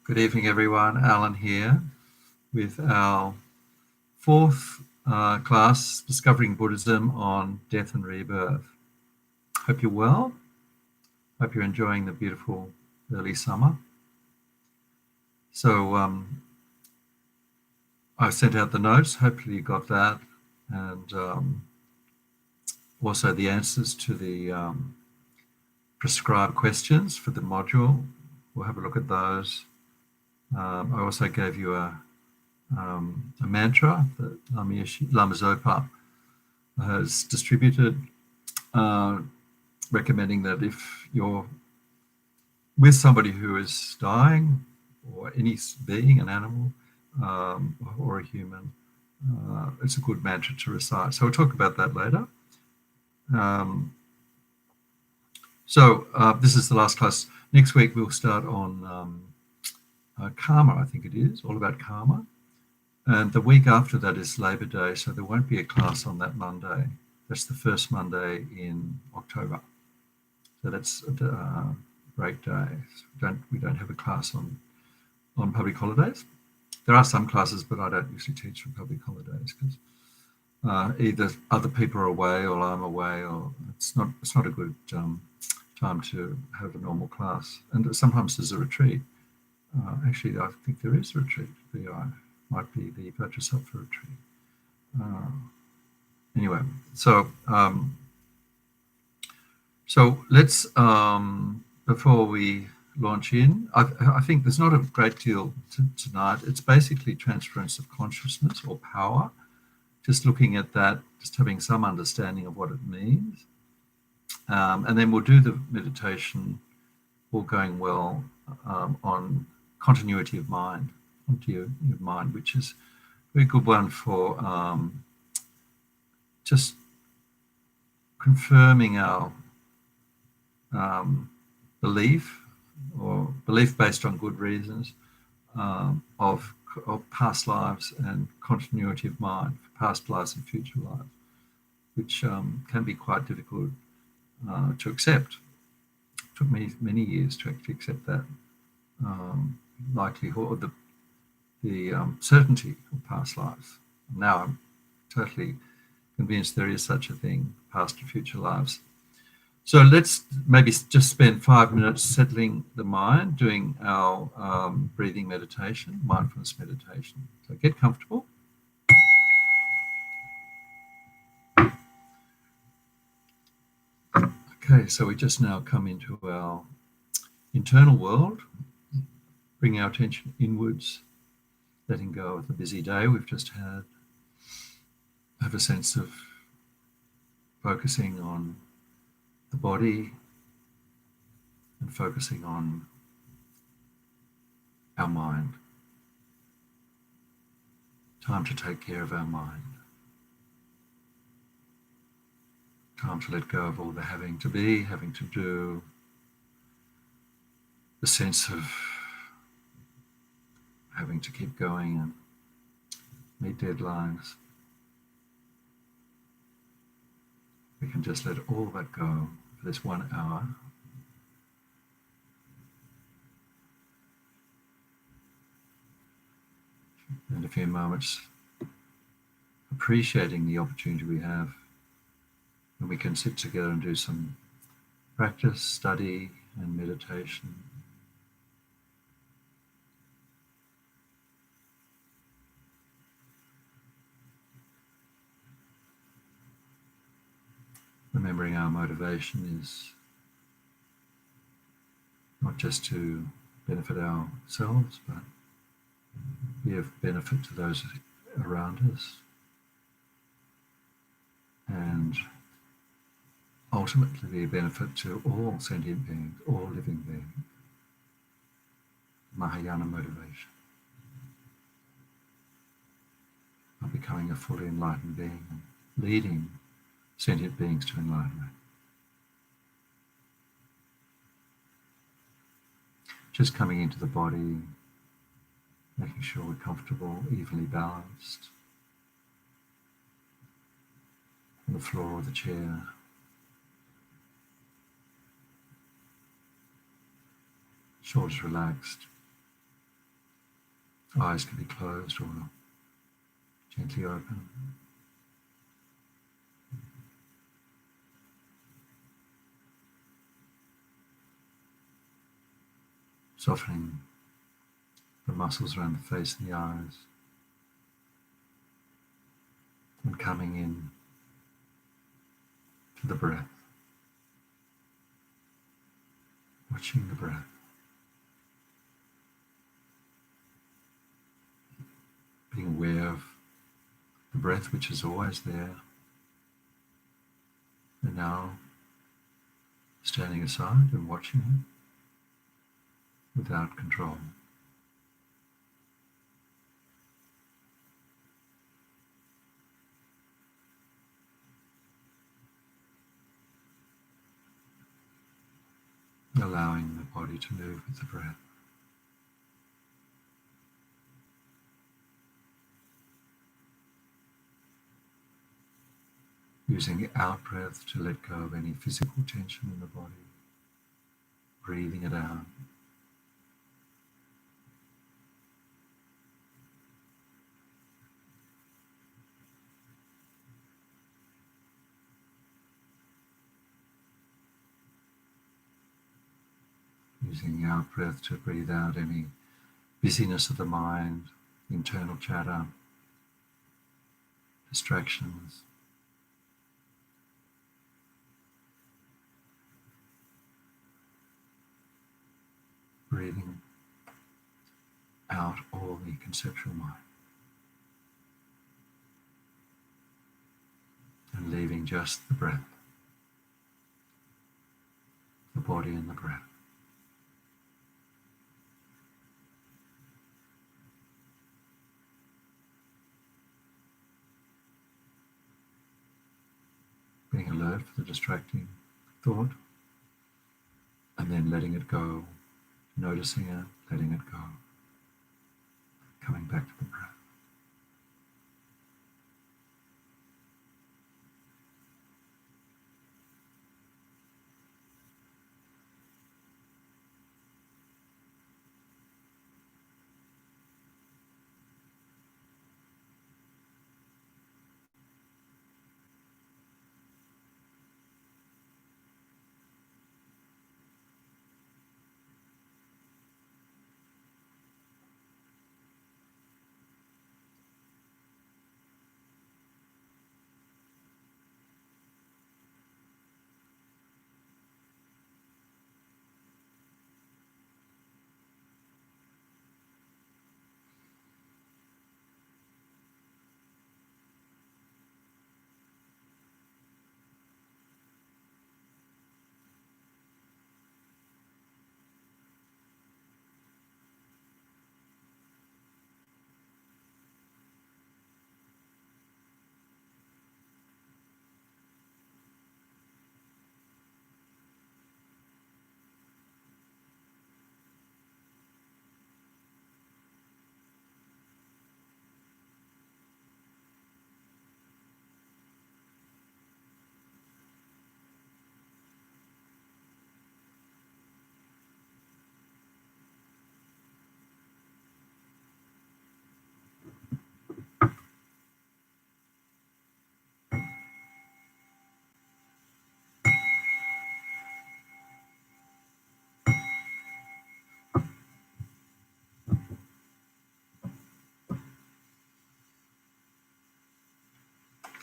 Good evening, everyone. Alan here with our fourth class, Discovering Buddhism on Death and Rebirth. Hope you're well. Hope you're enjoying the beautiful early summer. So I sent out the notes. Hopefully you got that. And also the answers to the prescribed questions for the module. We'll have a look at those. I also gave you a mantra that Lama Zopa has distributed, recommending that if you're with somebody who is dying, or any being, an animal, or a human, it's a good mantra to recite. So we'll talk about that later. So this is the last class. Next week we'll start on karma, I think it is, all about karma. And the week after that is Labor Day, so there won't be a class on that Monday. That's the first Monday in October. So that's a break day. We don't have a class on public holidays. There are some classes, but I don't usually teach on public holidays because either other people are away or I'm away, or it's not a good time to have a normal class. And sometimes there's a retreat. Actually, I think there is a retreat. Might be the Pt4 retreat. Anyway, so let's before we launch in, I think there's not a great deal tonight. It's basically transference of consciousness or power. Just looking at that, just having some understanding of what it means, and then we'll do the meditation, all going well, on continuity of mind, which is a very good one for just confirming our belief based on good reasons of past lives and continuity of mind for past lives and future lives, which can be quite difficult to accept. It took me many years to actually accept that likelihood, or the certainty of past lives. Now I'm totally convinced there is such a thing, past and future lives. So let's maybe just spend 5 minutes settling the mind, doing our breathing meditation, mindfulness meditation. So get comfortable. Okay, so we just now come into our internal world, bring our attention inwards, letting go of the busy day we've just had. Have a sense of focusing on the body and focusing on our mind. Time to take care of our mind. Time to let go of all the having to be, having to do, the sense of having to keep going and meet deadlines. We can just let all that go for this 1 hour. And a few moments appreciating the opportunity we have when we can sit together and do some practice, study, and meditation. Remembering our motivation is not just to benefit ourselves, but be of benefit to those around us, and ultimately be a benefit to all sentient beings, all living beings. Mahayana motivation of becoming a fully enlightened being and leading sentient beings to enlightenment. Just coming into the body, making sure we're comfortable, evenly balanced on the floor or the chair. Shoulders relaxed, Eyes can be closed or gently open. Softening the muscles around the face and the eyes. And coming in to the breath. Watching the breath. Being aware of the breath which is always there. And now standing aside and watching it without control. Allowing the body to move with the breath. Using the out breath to let go of any physical tension in the body. Breathing it out. Using the out breath to breathe out any busyness of the mind, internal chatter, distractions. Breathing out all the conceptual mind. And leaving just the breath, the body and the breath. Being alert for the distracting thought, and then letting it go, noticing it, letting it go, coming back to the breath.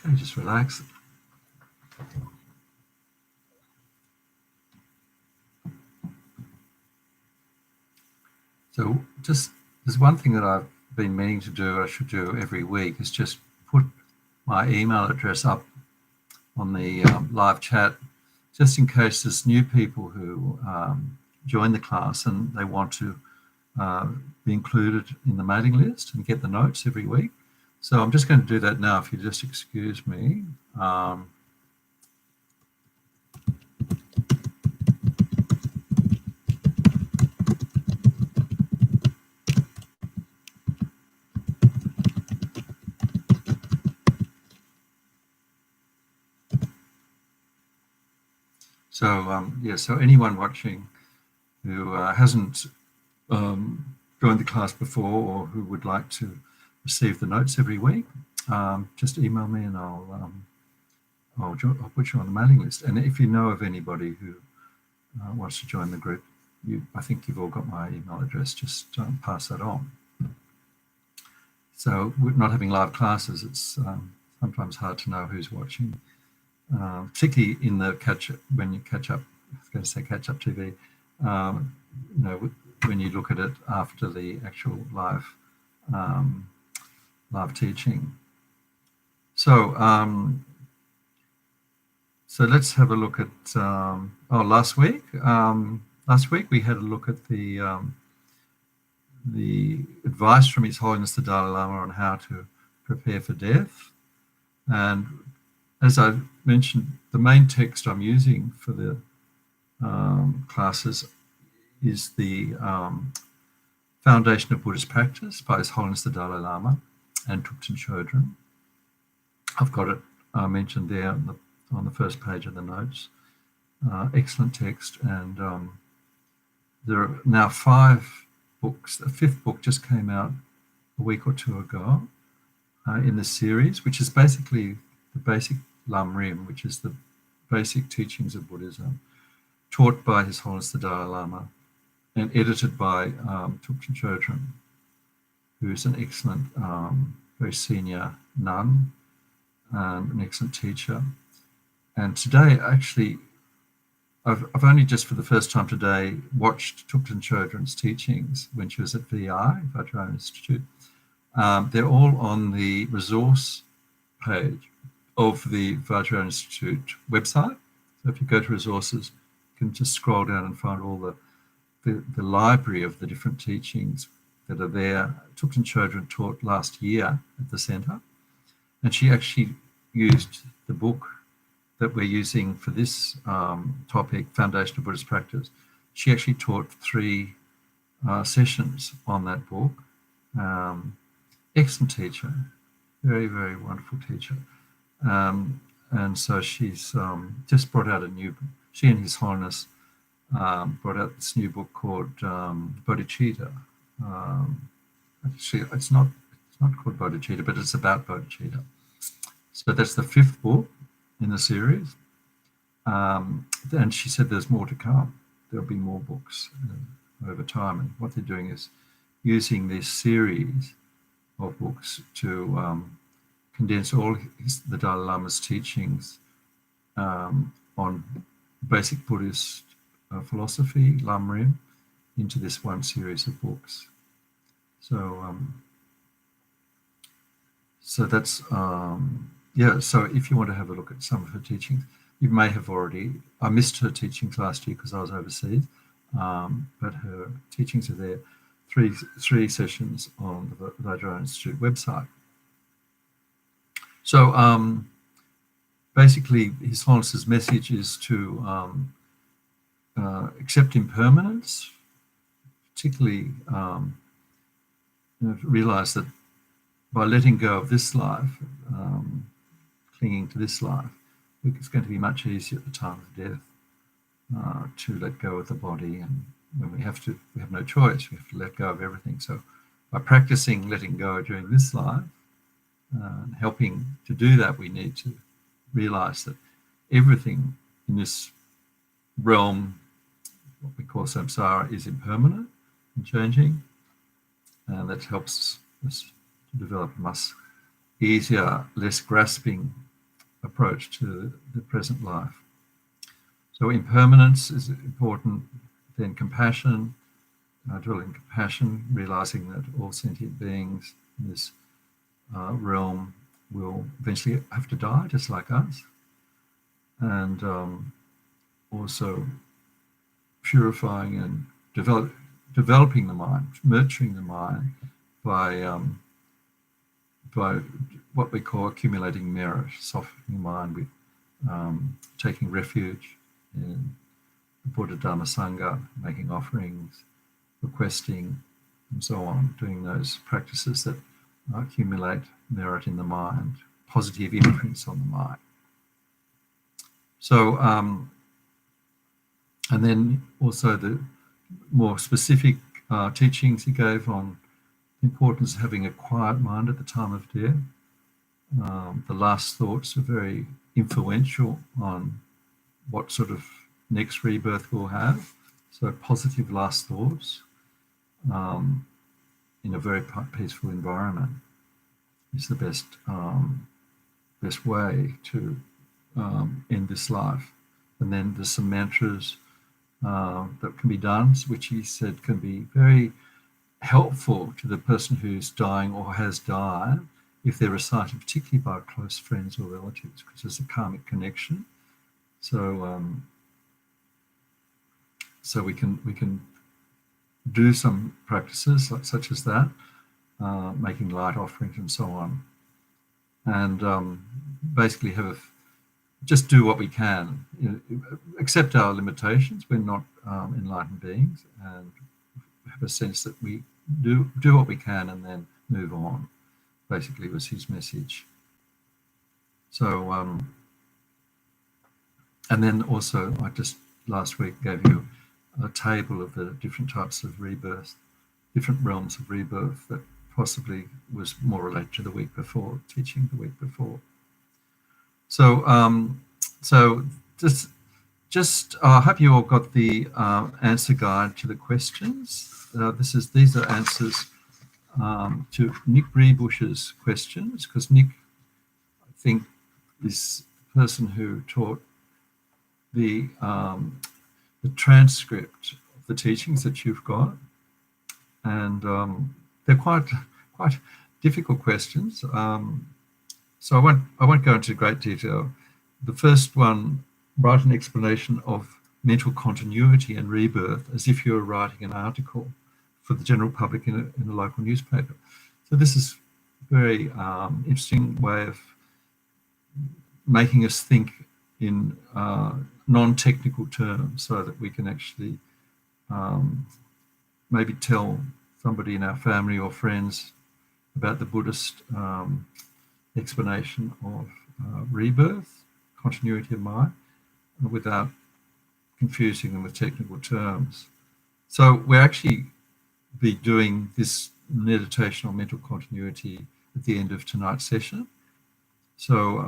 Okay, just relax. So just there's one thing that I've been meaning to do, I should do every week, is just put my email address up on the live chat, just in case there's new people who join the class and they want to be included in the mailing list and get the notes every week. So I'm just going to do that now, if you just excuse me. So yeah, so anyone watching who hasn't joined the class before or who would like to receive the notes every week, just email me and I'll put you on the mailing list. And if you know of anybody who wants to join the group, I think you've all got my email address, just pass that on. So we're not having live classes, it's sometimes hard to know who's watching, particularly in the when you catch up, I was going to say catch up TV, when you look at it after the actual live teaching. So so let's have a look at last week. Last week we had a look at the advice from His Holiness the Dalai Lama on how to prepare for death. And as I mentioned, the main text I'm using for the classes is the Foundation of Buddhist Practice by His Holiness the Dalai Lama and Thupten Chodron. I've got it mentioned there on the first page of the notes. Excellent text, and there are now 5 books. The 5th book just came out a week or 2 ago in this series, which is basically the basic Lam Rim, which is the basic teachings of Buddhism, taught by His Holiness the Dalai Lama and edited by Thupten Chodron, who is an excellent, very senior nun and an excellent teacher. And today, actually, I've only just for the first time today watched Thupten Chodron's teachings when she was at VI, Vajrayana Institute. They're all on the resource page of the Vajrayana Institute website. So if you go to resources, you can just scroll down and find all the library of the different teachings that are there. Thupten Chodron taught last year at the centre, and she actually used the book that we're using for this topic, Foundation of Buddhist Practice. She actually taught 3 sessions on that book. Excellent teacher, very, very wonderful teacher. And so she's just brought out a new book. She and His Holiness brought out this new book called Bodhicitta. Actually, it's not called Bodhicitta, but it's about Bodhicitta. So that's the 5th book in the series. And she said there's more to come. There'll be more books over time. And what they're doing is using this series of books to condense all the Dalai Lama's teachings on basic Buddhist philosophy, Lam Rim, into this one series of books. So, so that's so if you want to have a look at some of her teachings, you may have already, I missed her teachings last year because I was overseas, but her teachings are there, 3 sessions on the Vajrayana Institute website. So basically His Holiness's message is to accept impermanence, particularly realize that by letting go of this life, clinging to this life, it's going to be much easier at the time of death to let go of the body. And when we have no choice, we have to let go of everything. So by practicing letting go during this life, and helping to do that, we need to realize that everything in this realm, what we call samsara, is impermanent and changing, and that helps us to develop a much easier, less grasping approach to the present life. So impermanence is important. Then compassion, dwelling compassion, realizing that all sentient beings in this realm will eventually have to die, just like us. And also purifying and developing the mind, nurturing the mind by what we call accumulating merit, softening the mind with taking refuge in the Buddha Dhamma Sangha, making offerings, requesting, and so on, doing those practices that accumulate merit in the mind, positive imprints on the mind. So, and then also the more specific teachings he gave on the importance of having a quiet mind at the time of death. The last thoughts are very influential on what sort of next rebirth we'll have. So positive last thoughts in a very peaceful environment is the best way to end this life. And then there's some mantras that can be done, which he said can be very helpful to the person who's dying or has died if they're recited particularly by close friends or relatives, because there's a karmic connection. So we can do some practices such as that, making light offerings and so on, and basically just do what we can. Accept our limitations. We're not enlightened beings, and have a sense that we do what we can and then move on. Basically, was his message. So, and then also, I just last week gave you a table of the different types of rebirth, different realms of rebirth that possibly was more related to the week before, teaching the week before. So, just I hope you all got the answer guide to the questions. These are answers to Nick Brebush's questions, because Nick, I think, is the person who taught the transcript of the teachings that you've got, and they're quite difficult questions. So I won't go into great detail. The first one, write an explanation of mental continuity and rebirth as if you were writing an article for the general public in a local newspaper. So this is a very interesting way of making us think in non-technical terms, so that we can actually maybe tell somebody in our family or friends about the Buddhist explanation of rebirth, continuity of mind, without confusing them with technical terms. So we're actually be doing this meditation on mental continuity at the end of tonight's session. So,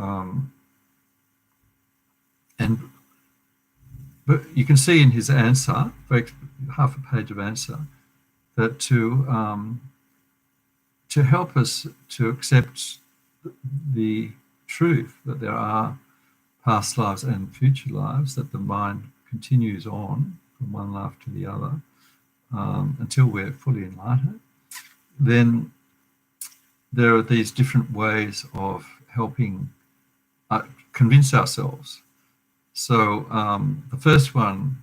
but you can see in his answer, half a page of answer, that to help us to accept the truth that there are past lives and future lives, that the mind continues on from one life to the other until we're fully enlightened, then there are these different ways of helping convince ourselves. So the first one,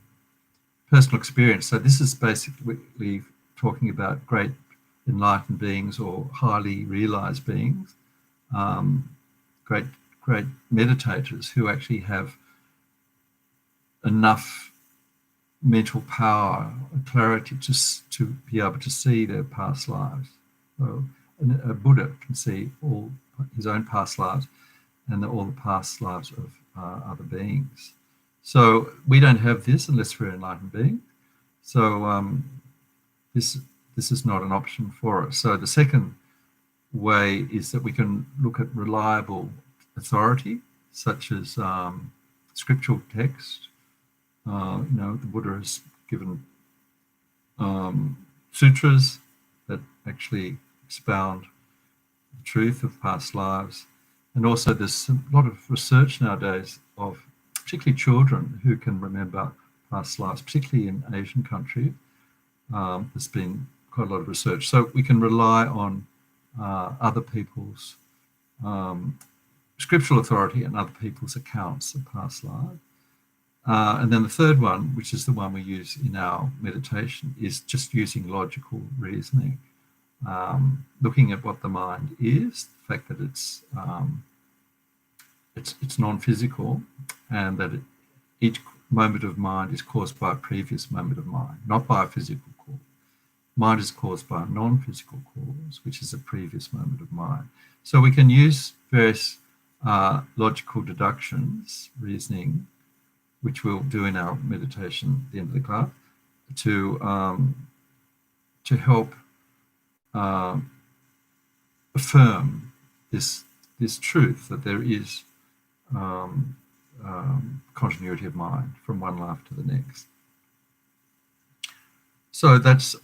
personal experience. So this is basically talking about great enlightened beings or highly realized beings, great meditators who actually have enough mental power, clarity to be able to see their past lives. So a Buddha can see all his own past lives and all the past lives of other beings. So we don't have this unless we're enlightened beings. So this is not an option for us. So the second way is that we can look at reliable authority, such as scriptural text. The Buddha has given sutras that actually expound the truth of past lives. And also there's a lot of research nowadays of particularly children who can remember past lives, particularly in Asian countries. There's been quite a lot of research. So we can rely on other people's scriptural authority and other people's accounts of past lives. And then the third one, which is the one we use in our meditation, is just using logical reasoning, looking at what the mind is, the fact that it's non-physical, and that each moment of mind is caused by a previous moment of mind, not by a physical cause. Mind is caused by a non-physical cause, which is a previous moment of mind. So we can use various logical deductions, reasoning, which we'll do in our meditation at the end of the class, to to help affirm this truth that there is continuity of mind from one life to the next. So that's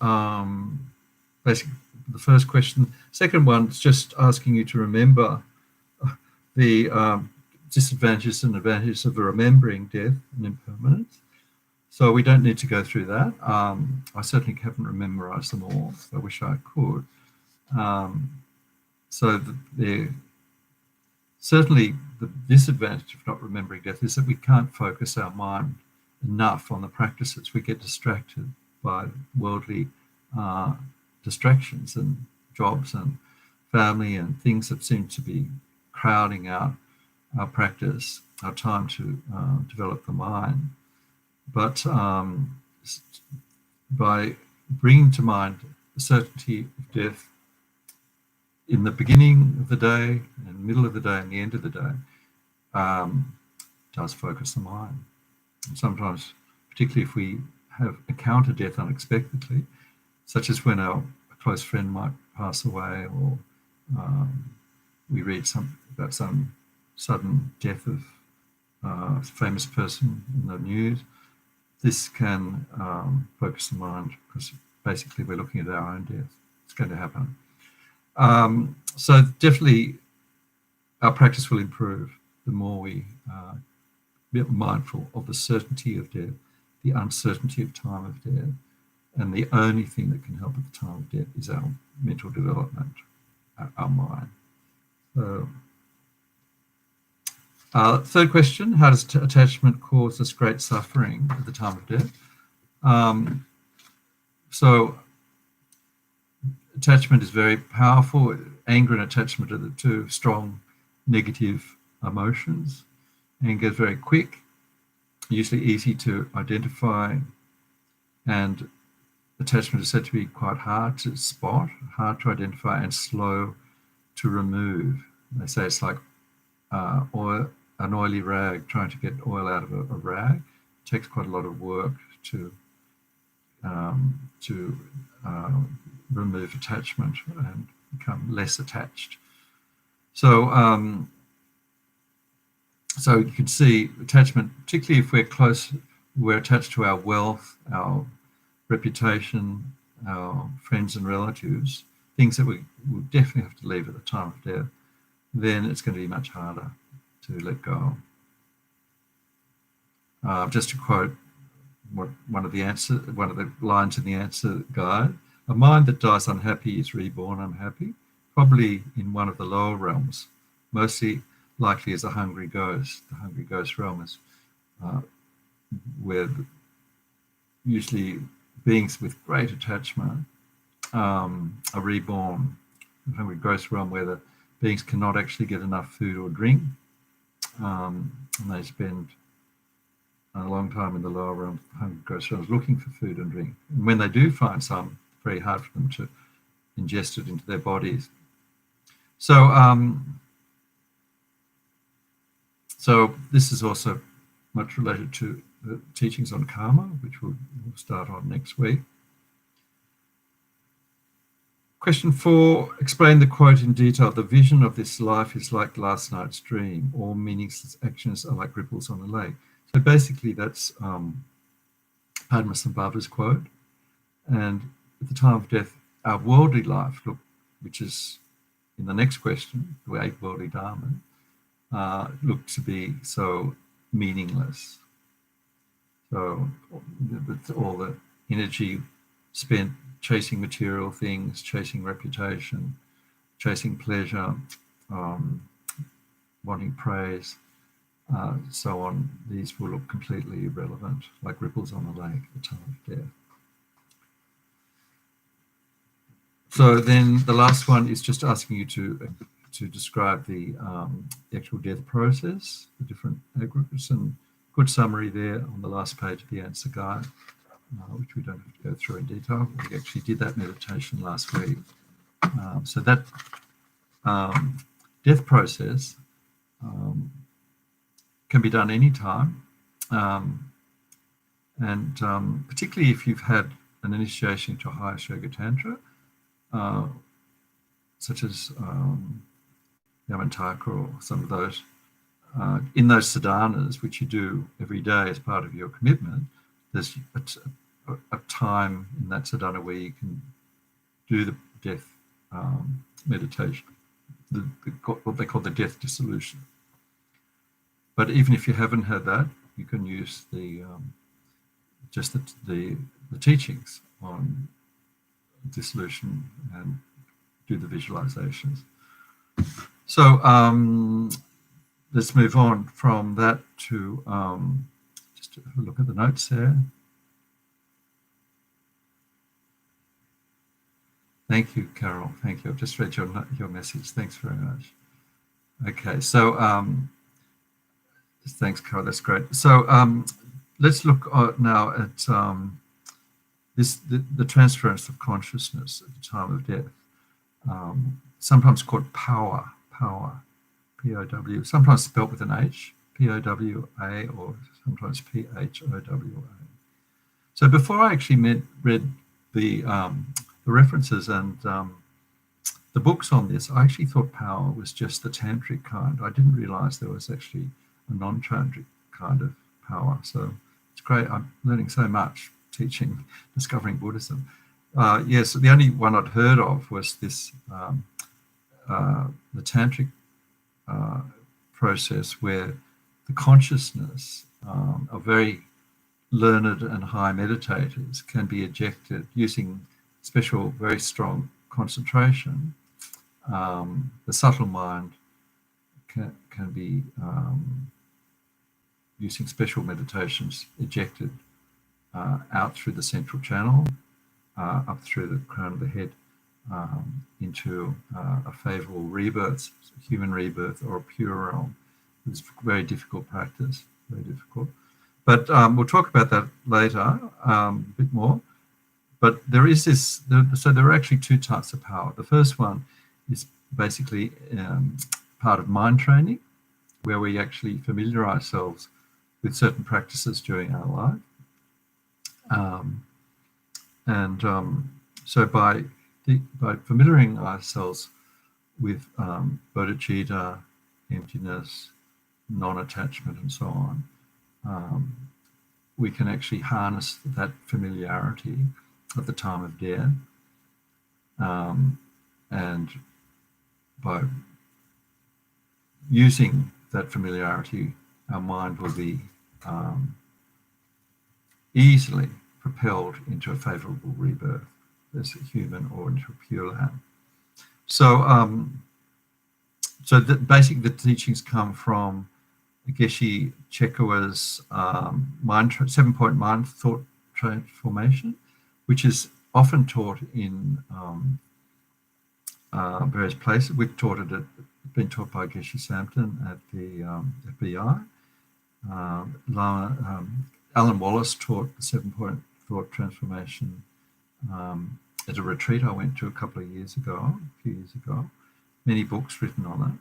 basically the first question. Second one is just asking you to remember the disadvantages and advantages of remembering death and impermanence. So we don't need to go through that. I certainly haven't memorized them all. So I wish I could. Certainly the disadvantage of not remembering death is that we can't focus our mind enough on the practices. We get distracted by worldly distractions and jobs and family and things that seem to be crowding out our practice, our time to develop the mind. But by bringing to mind the certainty of death in the beginning of the day, in the middle of the day, and the end of the day, does focus the mind. And sometimes, particularly if we have encountered death unexpectedly, such as when a close friend might pass away, or we read about some sudden death of a famous person in the news, this can focus the mind, because basically we're looking at our own death. It's going to happen. So definitely our practice will improve the more we be mindful of the certainty of death, the uncertainty of time of death, and the only thing that can help at the time of death is our mental development, our mind. So, third question, how does attachment cause us great suffering at the time of death? So attachment is very powerful. Anger and attachment are the two strong negative emotions. Anger is very quick, usually easy to identify, and attachment is said to be quite hard to spot, hard to identify, and slow to remove. They say it's like an oily rag, trying to get oil out of a rag. It takes quite a lot of work to remove attachment and become less attached. So so you can see attachment, particularly if we're attached to our wealth, our reputation, our friends and relatives, things that we will definitely have to leave at the time of death, then it's going to be much harder to let go. Just to quote one of the lines in the answer guide: a mind that dies unhappy is reborn unhappy, probably in one of the lower realms, mostly likely as a hungry ghost. The hungry ghost realm is where usually beings with great attachment are reborn. The hungry ghost realm, where the beings cannot actually get enough food or drink, and they spend a long time in the lower realm, hungry ghost realms, looking for food and drink. And when they do find some, very hard for them to ingest it into their bodies. So so this is also much related to the teachings on karma, which we'll start on next week. Question 4, explain the quote in detail. The vision of this life is like last night's dream. All meaningless actions are like ripples on a lake. So basically that's Padmasambhava's quote. And at the time of death, our worldly life, which is in the next question, the 8 worldly dharma, look to be so meaningless. So with all the energy spent chasing material things, chasing reputation, chasing pleasure, wanting praise, so on, these will look completely irrelevant, like ripples on a lake at the time of death. So then the last one is just asking you to describe the actual death process, the different aggregates, and good summary there on the last page of the answer guide, which we don't have to go through in detail. We actually did that meditation last week. So that death process can be done anytime, and particularly if you've had an initiation to higher Yoga Tantra, such as Yamantaka or some of those, in those sadhanas, which you do every day as part of your commitment, there's a time in that sadhana where you can do the death meditation, what they call the death dissolution. But even if you haven't had that, you can use the just the teachings on dissolution and do the visualizations. So let's move on from that to just have a look at the notes there. Thank you, Carol. Thank you. I've just read your message. Thanks very much. Okay, so thanks, Carol. That's great. So let's look now at the transference of consciousness at the time of death. Sometimes called power, P-O-W, sometimes spelt with an H, P-O-W-A, or sometimes P-H-O-W-A. So before I actually read the references and the books on this, I actually thought power was just the tantric kind. I didn't realize there was actually a non-tantric kind of power. So it's great. I'm learning so much teaching, discovering Buddhism. Yes, the only one I'd heard of was this, the tantric process where the consciousness of very learned and high meditators can be ejected using special, very strong concentration. The subtle mind can be using special meditations ejected out through the central channel, up through the crown of the head, into a favorable rebirth, human rebirth, or a pure realm. It's very difficult practice, very difficult. But we'll talk about that later a bit more. But there is this, so there are actually two types of power. The first one is basically part of mind training, where we actually familiarize ourselves with certain practices during our life. So by familiarizing ourselves with bodhicitta, emptiness, non-attachment, and so on, we can actually harness that familiarity at the time of death, and by using that familiarity, our mind will be easily propelled into a favorable rebirth as a human or into a pure land. So, basically the teachings come from Geshe Chekawa's 7-point mind thought transformation, which is often taught in various places. We've taught it been taught by Geshe Sampton at the FBI. Alan Wallace taught the 7-point thought transformation at a retreat I went to a few years ago. Many books written on it.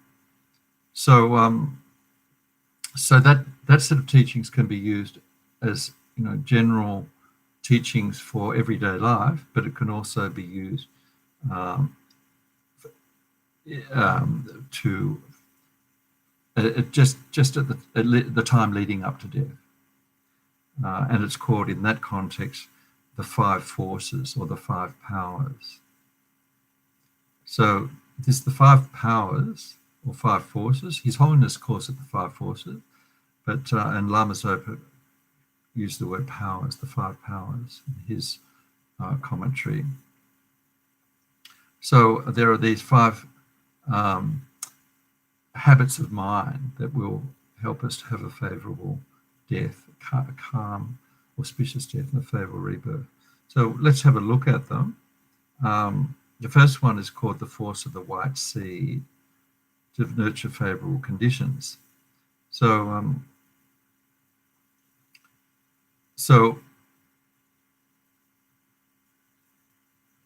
So, so that set of teachings can be used as general teachings for everyday life, but it can also be used to just at the time leading up to death, and it's called in that context the 5 forces or the 5 powers. So this the 5 powers or 5 forces. His Holiness calls it the 5 forces, but and Lama Zopa used the word powers, the 5 powers, in his commentary. So there are these 5 habits of mind that will help us to have a favorable death, a calm, auspicious death, and a favorable rebirth. So let's have a look at them. The first one is called the force of the white seed to nurture favorable conditions. So,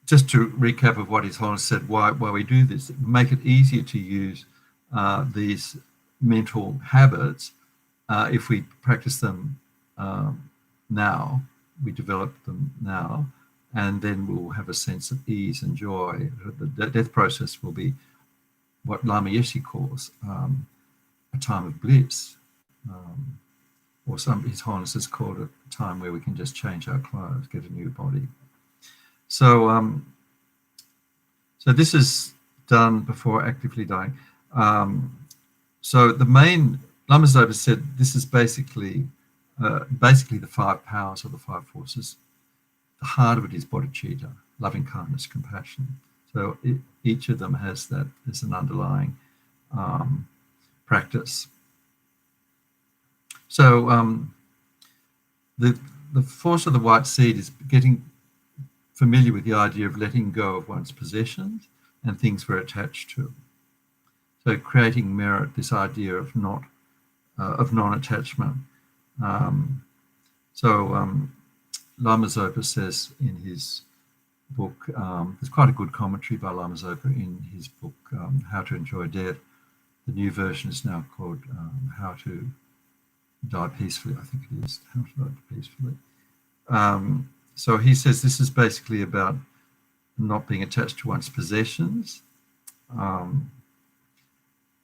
just to recap of what His Holiness said, why we do this, make it easier to use these mental habits if we practice them now, we develop them now, and then we'll have a sense of ease and joy. The death process will be what Lama Yeshe calls a time of bliss, or His Holiness has called it a time where we can just change our clothes, get a new body. So, so this is done before actively dying. So the main, Lama Zopa said, this is basically the 5 powers or the 5 forces. The heart of it is bodhicitta, loving kindness, compassion. So each of them has that as an underlying practice. So the force of the white seed is getting familiar with the idea of letting go of one's possessions and things we're attached to. So creating merit, this idea of non-attachment. Lama Zopa says in his book, there's quite a good commentary by Lama Zopa in his book, How to Enjoy Death. The new version is now called How to Die Peacefully, I think it is, How to Die Peacefully. So he says this is basically about not being attached to one's possessions at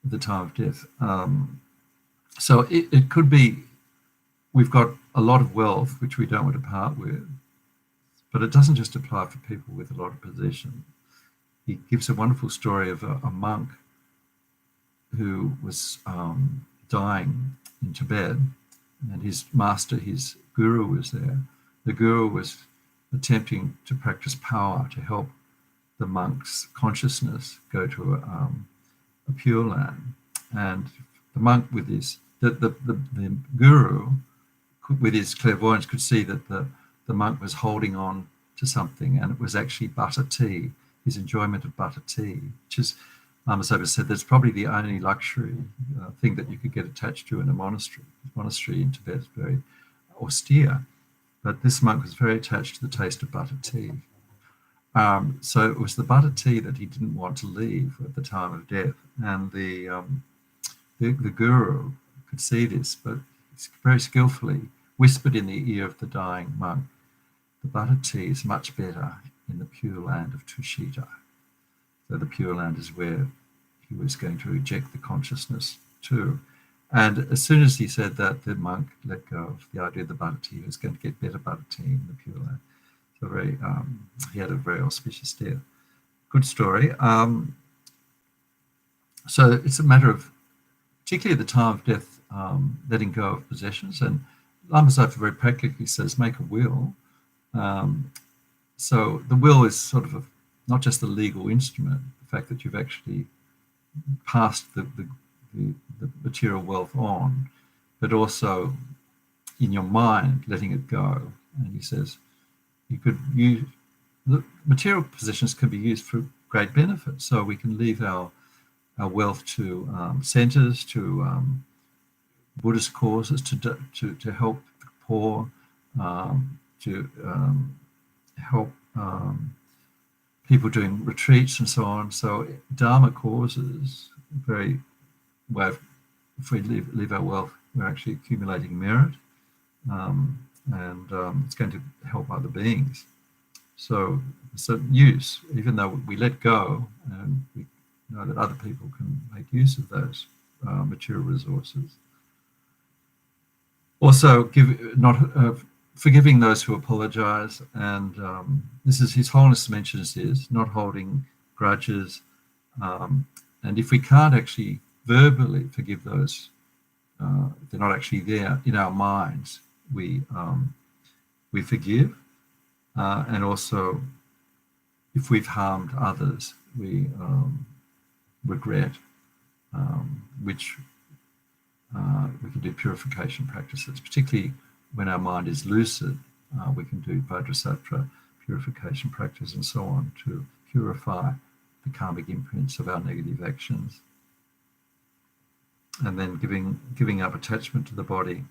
the time of death. So it could be we've got a lot of wealth which we don't want to part with, but it doesn't just apply for people with a lot of possession. He gives a wonderful story of a monk who was dying in Tibet, and his master, his guru, was there. The guru was attempting to practice power to help the monk's consciousness go to a pure land. And the monk with his, the guru, with his clairvoyance, could see that the monk was holding on to something, and it was actually butter tea, his enjoyment of butter tea, which is, Lama Zopa said, that's probably the only luxury thing that you could get attached to in a monastery. The monastery in Tibet is very austere, but this monk was very attached to the taste of butter tea. So it was the butter tea that he didn't want to leave at the time of death, and the guru could see this, but very skillfully whispered in the ear of the dying monk, the butter tea is much better in the pure land of Tushita. So the pure land is where he was going to reject the consciousness to. And as soon as he said that, the monk let go of the idea of the butter tea. He was going to get better butter tea in the pure land. So he had a very auspicious death. Good story. So it's a matter of, particularly at the time of death, letting go of possessions. And Lama Zopa very practically says, make a will. So the will is sort of not just a legal instrument, the fact that you've actually passed the material wealth on, but also in your mind, letting it go. And he says, you could use, the material possessions can be used for great benefit. So we can leave our wealth to centers, to Buddhist causes, to help the poor, to help people doing retreats and so on. So Dharma causes, very way of, if we leave our wealth, we're actually accumulating merit, and it's going to help other beings. So use, even though we let go, and we know that other people can make use of those material resources. Also, forgiving those who apologize, and this is His Holiness mentions this, not holding grudges, and if we can't actually verbally forgive those, they're not actually there in our minds, we forgive, and also if we've harmed others, we regret, which we can do purification practices, particularly when our mind is lucid. We can do Vajrasattva purification practice and so on to purify the karmic imprints of our negative actions. And then giving up attachment to the body,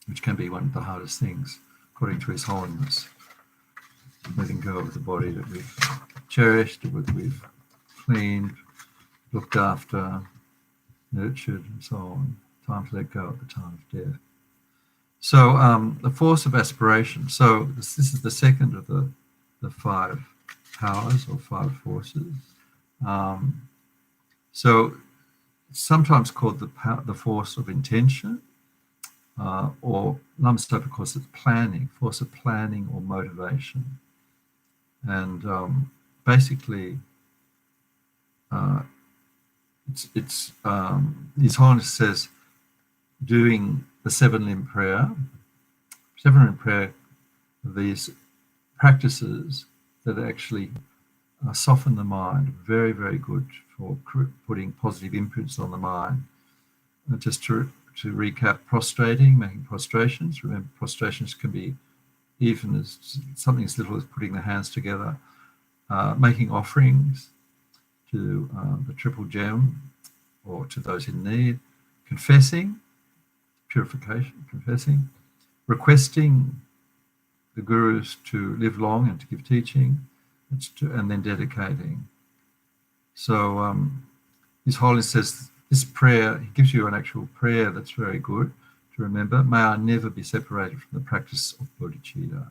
which can be one of the hardest things, according to His Holiness. Letting go of the body that we've cherished, that we've cleaned, looked after, nurtured, and so on. Time to let go at the time of death. So the force of aspiration. So this is the second of the 5 powers or 5 forces. So it's sometimes called the force of intention, or Lama Zopa calls it planning, force of planning or motivation. And basically, His Holiness says, doing the 7-limb prayer, these practices that actually soften the mind, very, very good for putting positive imprints on the mind. And just to recap, prostrating, making prostrations. Remember, prostrations can be even as something as little as putting the hands together, making offerings to the triple gem or to those in need, confessing, purification, confessing, requesting the gurus to live long and to give teaching, and then dedicating. So His Holiness says this prayer, he gives you an actual prayer that's very good to remember. May I never be separated from the practice of bodhicitta.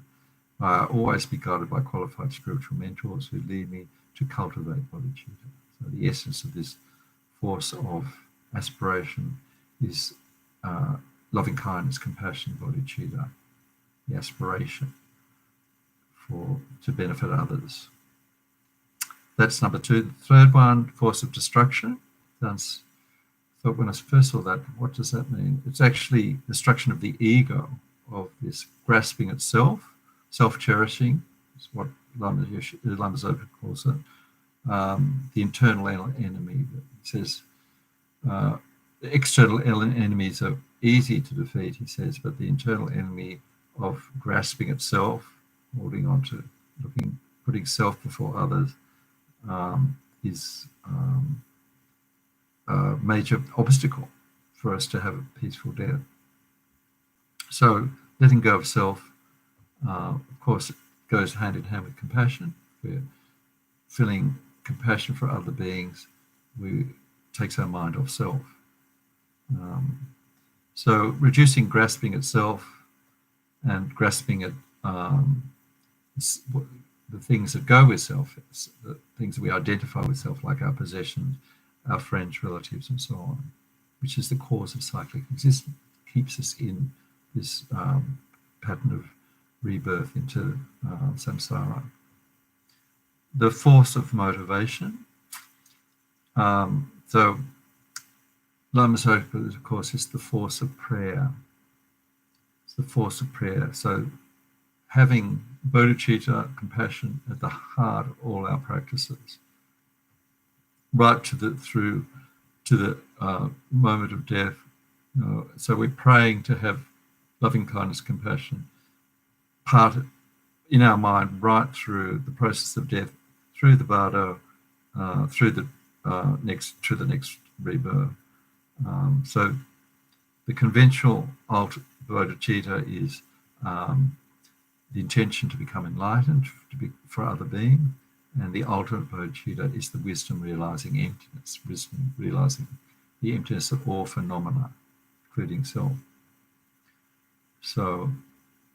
May I always be guided by qualified spiritual mentors who lead me to cultivate bodhicitta. So the essence of this force of aspiration is loving kindness, compassion, bodhicitta, the aspiration to benefit others. That's number 2. The third one, force of destruction. I thought when I first saw that, what does that mean? It's actually destruction of the ego, of this grasping itself, self-cherishing, is what Lama Zopa calls it. The internal enemy. He says the external enemies are easy to defeat, he says, but the internal enemy of grasping itself, holding on to, putting self before others, is a major obstacle for us to have a peaceful death. So letting go of self, of course, goes hand in hand with compassion. We're feeling compassion for other beings, takes our mind off self. So reducing grasping at self and grasping at the things that go with self, the things that we identify with self, like our possessions, our friends, relatives, and so on, which is the cause of cyclic existence, keeps us in this pattern of rebirth into samsara. The force of motivation. So Lama Zopa, of course, is the force of prayer. It's the force of prayer. So having bodhicitta, compassion, at the heart of all our practices, right through to the moment of death. So we're praying to have loving kindness, compassion, part in our mind right through the process of death, through the bardo, through the next rebirth. So the conventional bodhicitta is the intention to become enlightened, for other beings, and the ultimate bodhicitta is the wisdom realizing emptiness, wisdom realizing the emptiness of all phenomena, including self. So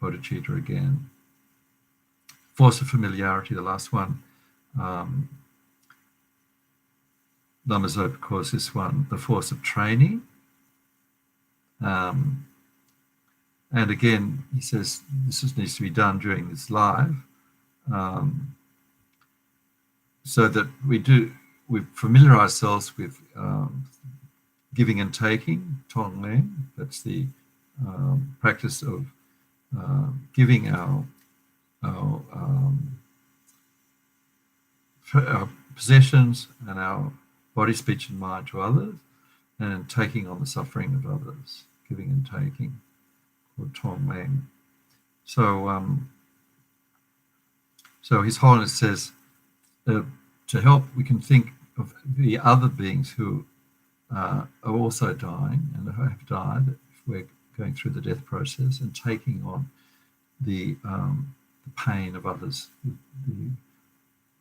bodhicitta again. Force of familiarity, the last one. Lama Zopa calls this one the force of training. And again, he says this needs to be done during this life, so that we familiarize ourselves with giving and taking, tonglen. That's the practice of giving our possessions and our body, speech, and mind to others, and taking on the suffering of others, giving and taking, called tonglen. So His Holiness says, to help, we can think of the other beings who are also dying and have died, if we're going through the death process, and taking on the pain of others, the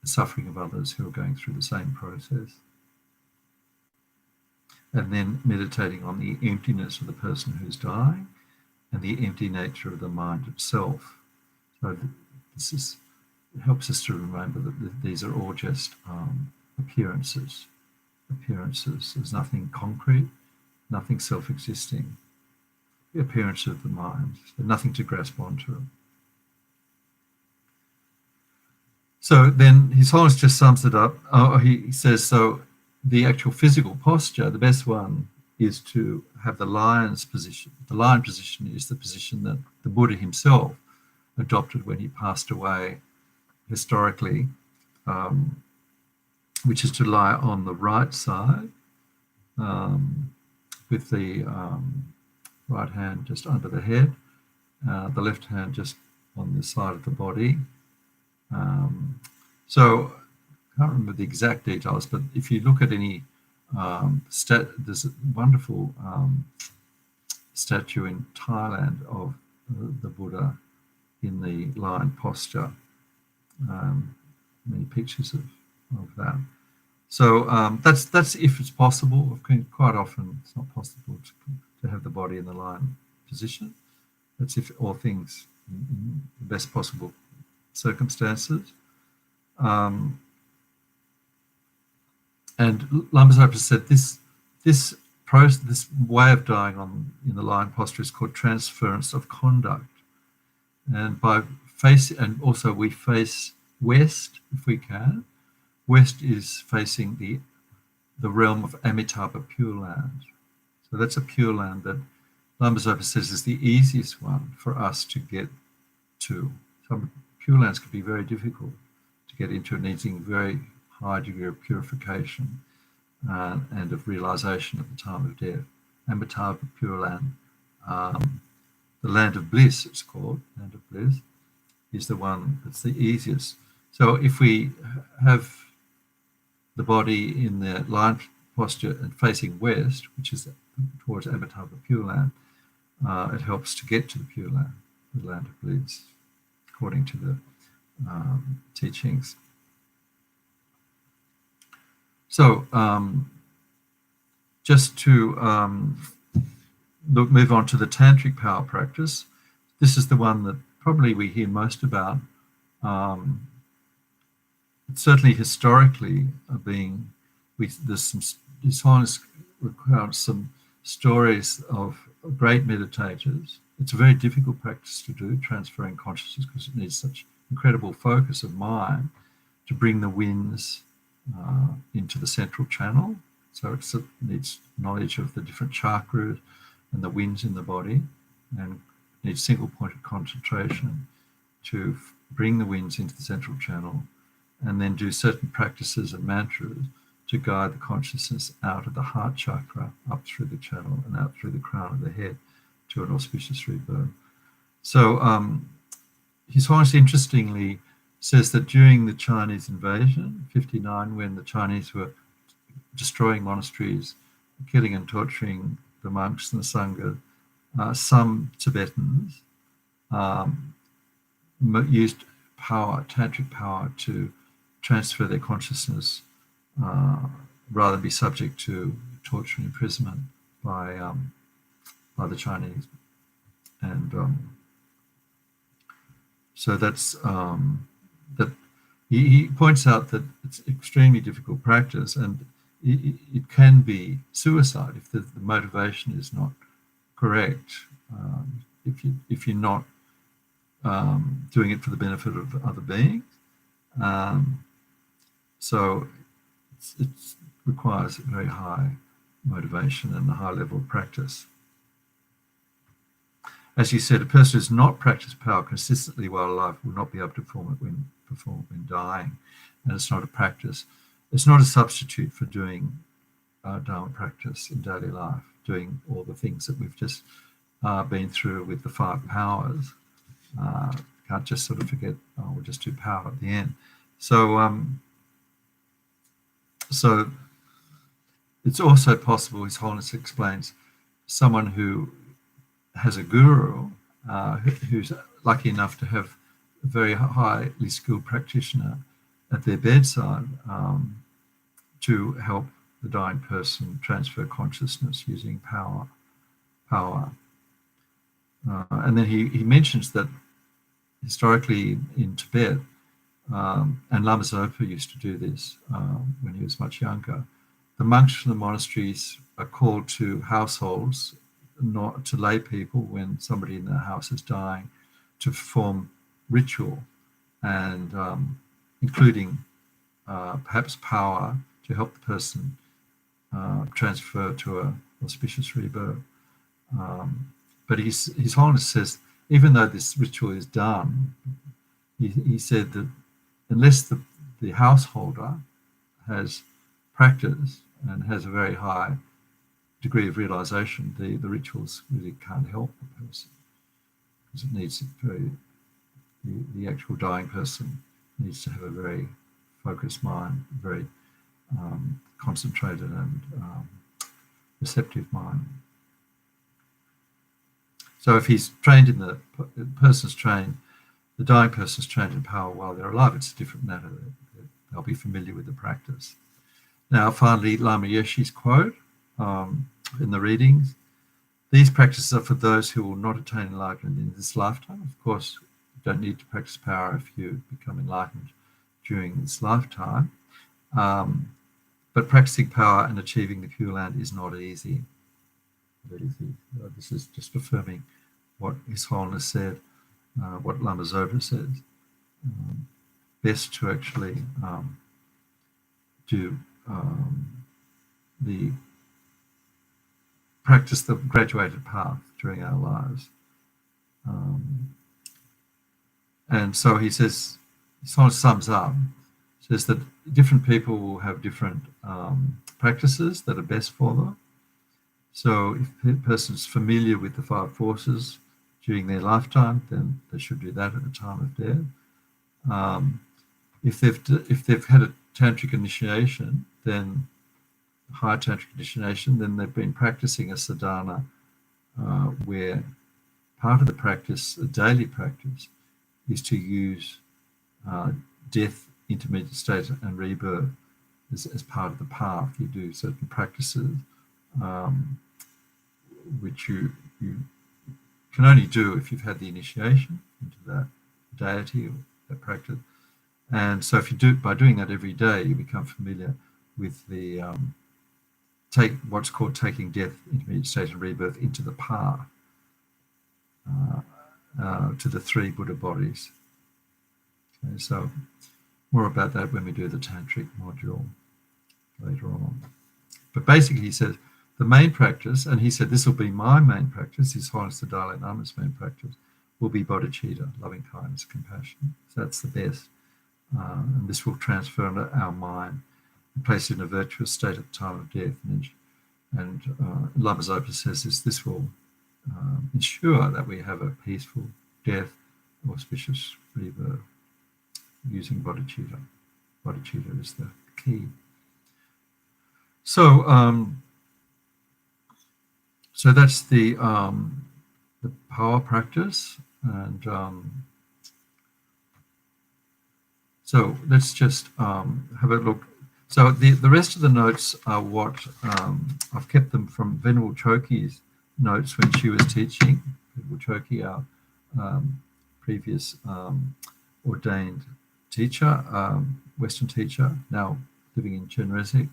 suffering of others who are going through the same process. And then meditating on the emptiness of the person who's dying, and the empty nature of the mind itself. So it helps us to remember that these are all just appearances. There's nothing concrete, nothing self-existing. The appearance of the mind, there's nothing to grasp onto. So then His Holiness just sums it up. He says, so the actual physical posture, the best one is to have the lion's position. The lion position is the position that the Buddha himself adopted when he passed away historically, which is to lie on the right side with the right hand just under the head, the left hand just on the side of the body. So I can't remember the exact details, but if you look at any there's a wonderful statue in Thailand of the Buddha in the lion posture. Many pictures of that. So that's if it's possible. Quite often it's not possible to have the body in the lion position. That's if all things in the best possible circumstances. And Lambazopa said this process, this way of dying in the lion posture is called transference of conduct. And by facing, and also we face west if we can. West is facing the realm of Amitabha Pure Land. So that's a Pure Land that Lambazopa says is the easiest one for us to get to. Some Pure Lands can be very difficult to get into, needing very high degree of purification and of realization at the time of death. Amitabha Pure Land, the land of bliss, it's called, land of bliss, is the one that's the easiest. So if we have the body in the lion posture and facing west, which is towards Amitabha Pure Land, it helps to get to the Pure Land, the land of bliss, according to the teachings. So just to move on to the tantric power practice, this is the one that probably we hear most about. Certainly historically, there's some, His Holiness recounts some stories of great meditators. It's a very difficult practice to do, transferring consciousness, because it needs such incredible focus of mind to bring the winds into the central channel. So it needs knowledge of the different chakras and the winds in the body, and needs single-pointed concentration to bring the winds into the central channel, and then do certain practices and mantras to guide the consciousness out of the heart chakra, up through the channel and out through the crown of the head to an auspicious rebirth. So His Holiness interestingly says that during the Chinese invasion, 1959, when the Chinese were destroying monasteries, killing and torturing the monks and the Sangha, some Tibetans used power, tantric power, to transfer their consciousness rather than be subject to torture and imprisonment by the Chinese. And so that's that. He points out that it's extremely difficult practice, and it can be suicide if the motivation is not correct. If you're not doing it for the benefit of other beings, so it requires very high motivation and a high level of practice. As you said, a person who has not practiced power consistently while alive will not be able to perform it when dying. And it's not a practice. It's not a substitute for doing Dharma practice in daily life, doing all the things that we've just been through with the 5 powers. Can't just sort of forget, we'll just do power at the end. So it's also possible, His Holiness explains, someone who has a guru who's lucky enough to have a very highly skilled practitioner at their bedside to help the dying person transfer consciousness using power. And then he mentions that historically in Tibet, and Lama Zopa used to do this when he was much younger, the monks from the monasteries are called to households, not to lay people when somebody in the house is dying, to perform ritual, and including perhaps power to help the person transfer to a auspicious rebirth. But His Holiness says, even though this ritual is done, he said that unless the householder has practice and has a very high degree of realization, the rituals really can't help the person, because it needs the actual dying person needs to have a very focused mind, very concentrated and receptive mind. So if he's trained in the dying person's trained in power while they're alive, it's a different matter. They'll be familiar with the practice. Now, finally, Lama Yeshe's quote in the readings: "These practices are for those who will not attain enlightenment in this lifetime." Of course, you don't need to practice power if you become enlightened during this lifetime. But practicing power and achieving the Pure Land is not easy. This is just affirming what His Holiness said, what Lama Zopa says. Best to actually do practice the graduated path during our lives. And so he says, His Holiness sums up, says that different people will have different practices that are best for them. So if a person's familiar with the 5 forces during their lifetime, then they should do that at the time of death. If they've had a tantric initiation, then high tantric initiation, then they've been practicing a sadhana where part of the practice, a daily practice, is to use death, intermediate state, and rebirth as part of the path. You do certain practices which you can only do if you've had the initiation into that deity or that practice. And so if you do, by doing that every day, you become familiar with the what's called taking death, intermediate state, and rebirth into the path, to the 3 Buddha bodies. Okay, so more about that when we do the tantric module later on. But basically, he says the main practice, and he said this will be my main practice, His Holiness the Dalai Lama's main practice, will be bodhicitta, loving kindness, compassion. So that's the best. And this will transfer into our mind and place it in a virtuous state at the time of death. And Lama Zopa says this will ensure that we have a peaceful death, auspicious rebirth, using bodhicitta. Bodhicitta is the key. So, so that's the power practice, and so let's just have a look. So the rest of the notes are what I've kept them from Venerable Choki's notes when she was teaching. Venerable Choki, our previous ordained teacher, Western teacher, now living in Chenrezig.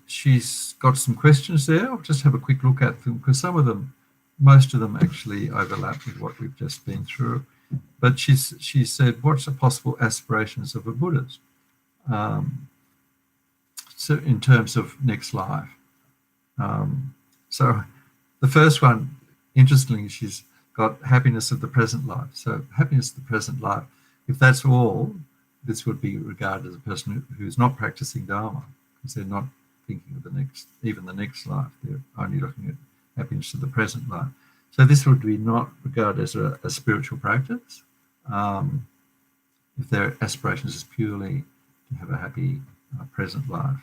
She's got some questions there. I'll just have a quick look at them, because most of them actually overlap with what we've just been through. But she said, what's the possible aspirations of a Buddhist? So in terms of next life. So the first one, interestingly, she's got happiness of the present life. So happiness of the present life, if that's all, this would be regarded as a person who's not practicing Dharma, because they're not thinking of even the next life. They're only looking at happiness of the present life. So this would be not regarded as a spiritual practice. If their aspirations is purely to have a happy present life.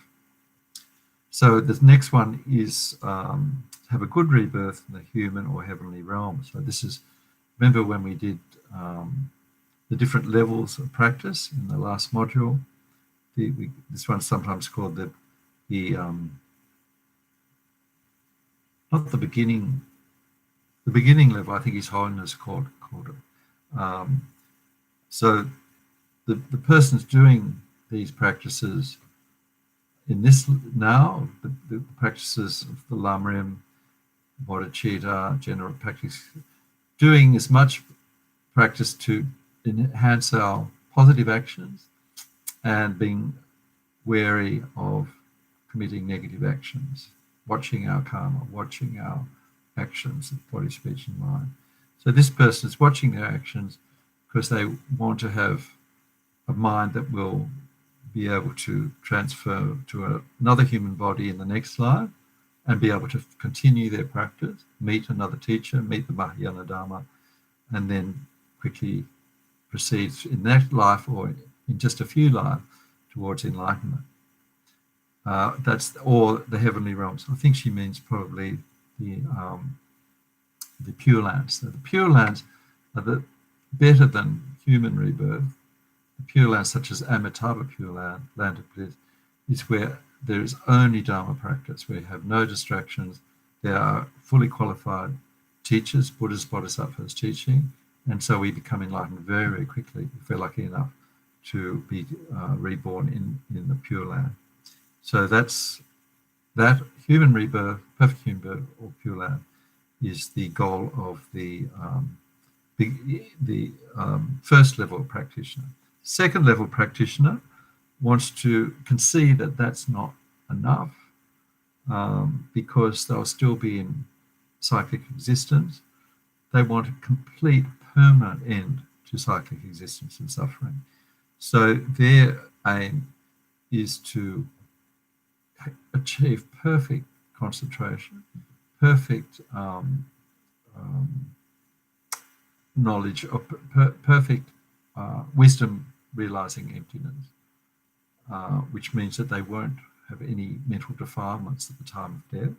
So the next one is have a good rebirth in the human or heavenly realm. So this is, remember when we did the different levels of practice in the last module? This one's sometimes called the not the beginning. The beginning level, I think His Holiness called it. So the person's doing these practices in this now, the practices of the Lamrim, bodhicitta, general practice, doing as much practice to enhance our positive actions and being wary of committing negative actions, watching our karma, watching our actions of body, speech, and mind. So this person is watching their actions because they want to have a mind that will be able to transfer to another human body in the next life and be able to continue their practice, meet another teacher, meet the Mahayana Dharma, and then quickly proceed in that life or in just a few lives towards enlightenment. That's or the heavenly realms. I think she means probably the Pure Lands. So the Pure Lands are better than human rebirth. The Pure Lands, such as Amitabha Pure Land, land of bliss, is where there is only Dharma practice, where you have no distractions. There are fully qualified teachers, Buddhas, Bodhisattvas teaching, and so we become enlightened very, very quickly if we're lucky enough to be reborn in the Pure Land. So that human rebirth, perfect human birth, or Pure Land, is the goal of the first level practitioner. Second level practitioner wants to concede that that's not enough because they'll still be in cyclic existence. They want a complete permanent end to cyclic existence and suffering. So their aim is to achieve perfect concentration, perfect knowledge, of perfect wisdom realizing emptiness, which means that they won't have any mental defilements at the time of death,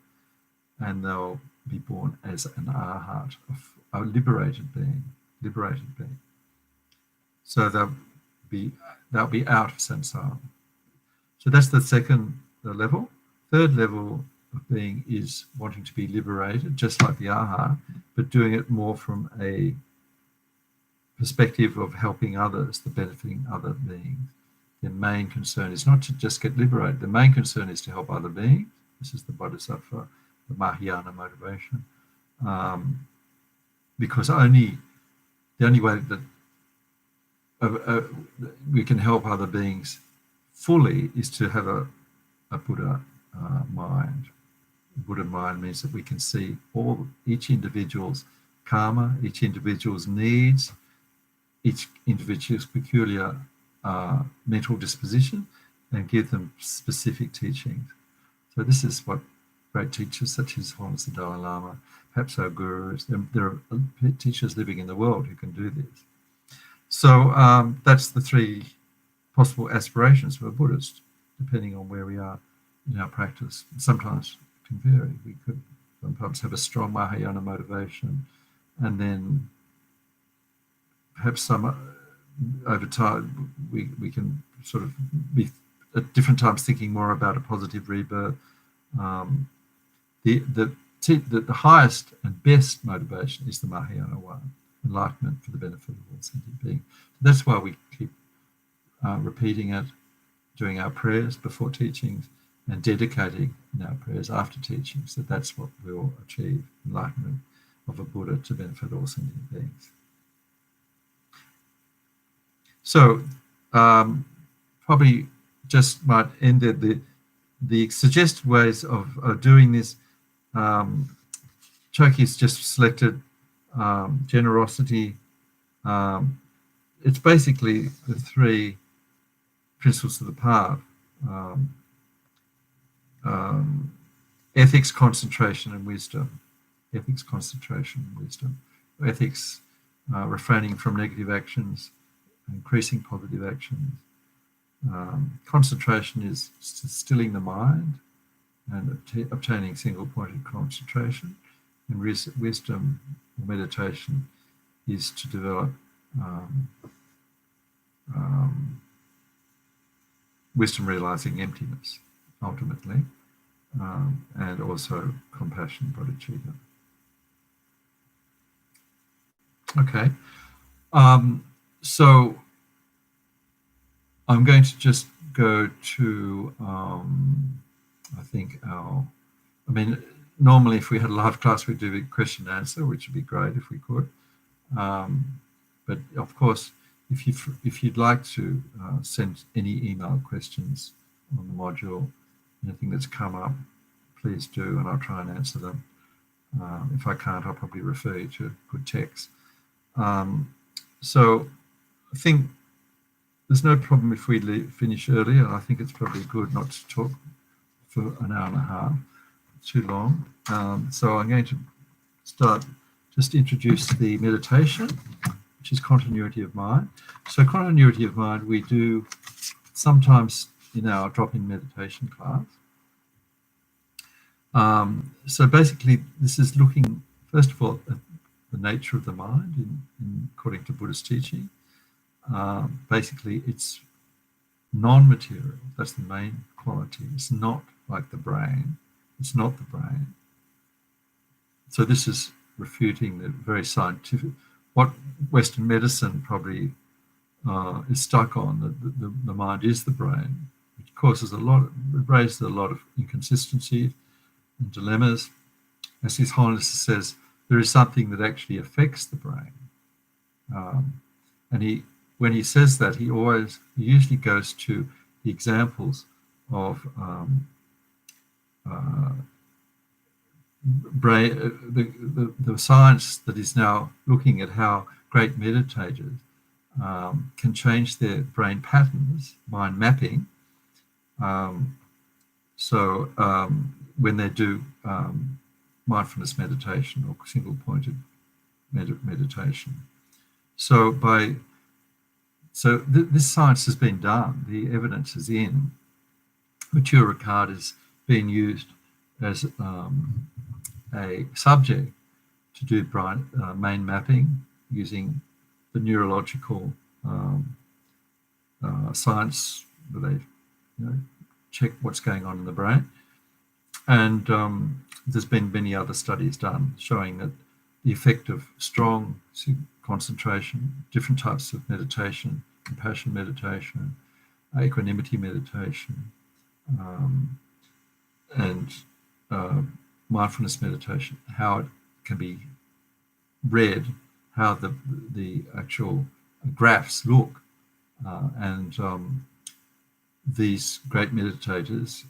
and they'll be born as an arhat, a liberated being. So they'll be out of samsara. So that's the second level. Third level of being is wanting to be liberated, just like the arhat, but doing it more from a perspective of helping others, the benefiting other beings. Their main concern is not to just get liberated. The main concern is to help other beings. This is the bodhisattva, the Mahayana motivation, because the only way that we can help other beings fully is to have a Buddha mind. Buddha mind means that we can see each individual's karma, each individual's needs, each individual's peculiar mental disposition, and give them specific teachings. So this is what great teachers such as Holiness the Dalai Lama, perhaps our gurus, there are teachers living in the world who can do this. So that's the three possible aspirations for a Buddhist, depending on where we are in our practice. Sometimes it can vary. We could sometimes have a strong Mahayana motivation, and then perhaps some over time we can sort of be at different times thinking more about a positive rebirth. The highest and best motivation is the Mahayana one, enlightenment for the benefit of all sentient beings. That's why we keep repeating it, doing our prayers before teachings, and dedicating in our prayers after teachings. That's what we'll achieve, enlightenment of a Buddha to benefit all sentient beings. So probably just might end there. The suggested ways of doing this, Choki's just selected generosity. It's basically the three principles of the path: ethics, concentration, and wisdom. Ethics, concentration, and wisdom. Ethics, refraining from negative actions, increasing positive actions. Concentration is stilling the mind and obtaining single-pointed concentration. And wisdom or meditation is to develop wisdom realizing emptiness, ultimately. and also compassion, bodhicitta. Okay, so I'm going to just go to, I think normally if we had a live class, we'd do a question and answer, which would be great if we could. But of course, if you'd like to send any email questions on the module, anything that's come up, please do, and I'll try and answer them. If I can't, I'll probably refer you to good text. So I think there's no problem if we finish earlier. I think it's probably good not to talk for an hour and a half, too long. So I'm going to start, just introduce the meditation, which is continuity of mind. So continuity of mind we do sometimes in our drop-in meditation class. So basically this is looking, first of all, at the nature of the mind according to Buddhist teaching. Basically it's non-material. That's the main quality. It's not like the brain. It's not the brain. So this is refuting the very scientific, what Western medicine probably is stuck on, that the mind is the brain, which causes it raises a lot of inconsistency and dilemmas. As His Holiness says, there is something that actually affects the brain. And when he says that, he usually goes to the examples of the science that is now looking at how great meditators can change their brain patterns, mind mapping. So when they do mindfulness meditation or single-pointed meditation. So this science has been done, the evidence is in. Mature Ricard is being used as a subject to do brain main mapping using the neurological science where they check what's going on in the brain. And there's been many other studies done showing that the effect of strong concentration, different types of meditation, compassion meditation, equanimity meditation, and mindfulness meditation, how it can be read, how the actual graphs look, and these great meditators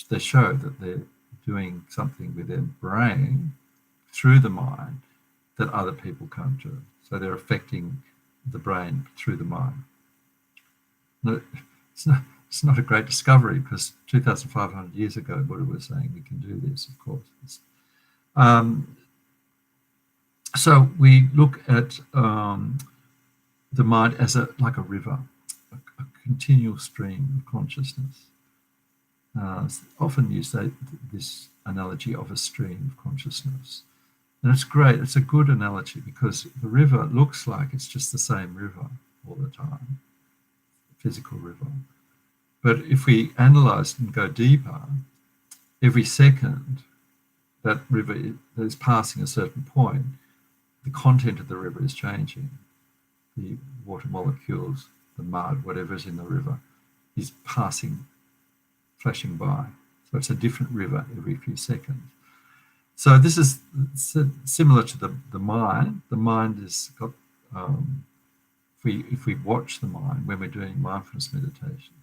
they show that they're doing something with their brain through the mind that other people can't do. So they're affecting the brain through the mind. No, it's not a great discovery, because 2,500 years ago, Buddha was saying we can do this, of course. So we look at the mind as like a river, a continual stream of consciousness. Often use this analogy of a stream of consciousness. And it's great, it's a good analogy, because the river looks like it's just the same river all the time, physical river. But if we analyze and go deeper, every second that river that is passing a certain point, the content of the river is changing. The water molecules, the mud, whatever is in the river, is flashing by. So it's a different river every few seconds. So this is similar to the mind. The mind has got, if we watch the mind when we're doing mindfulness meditation,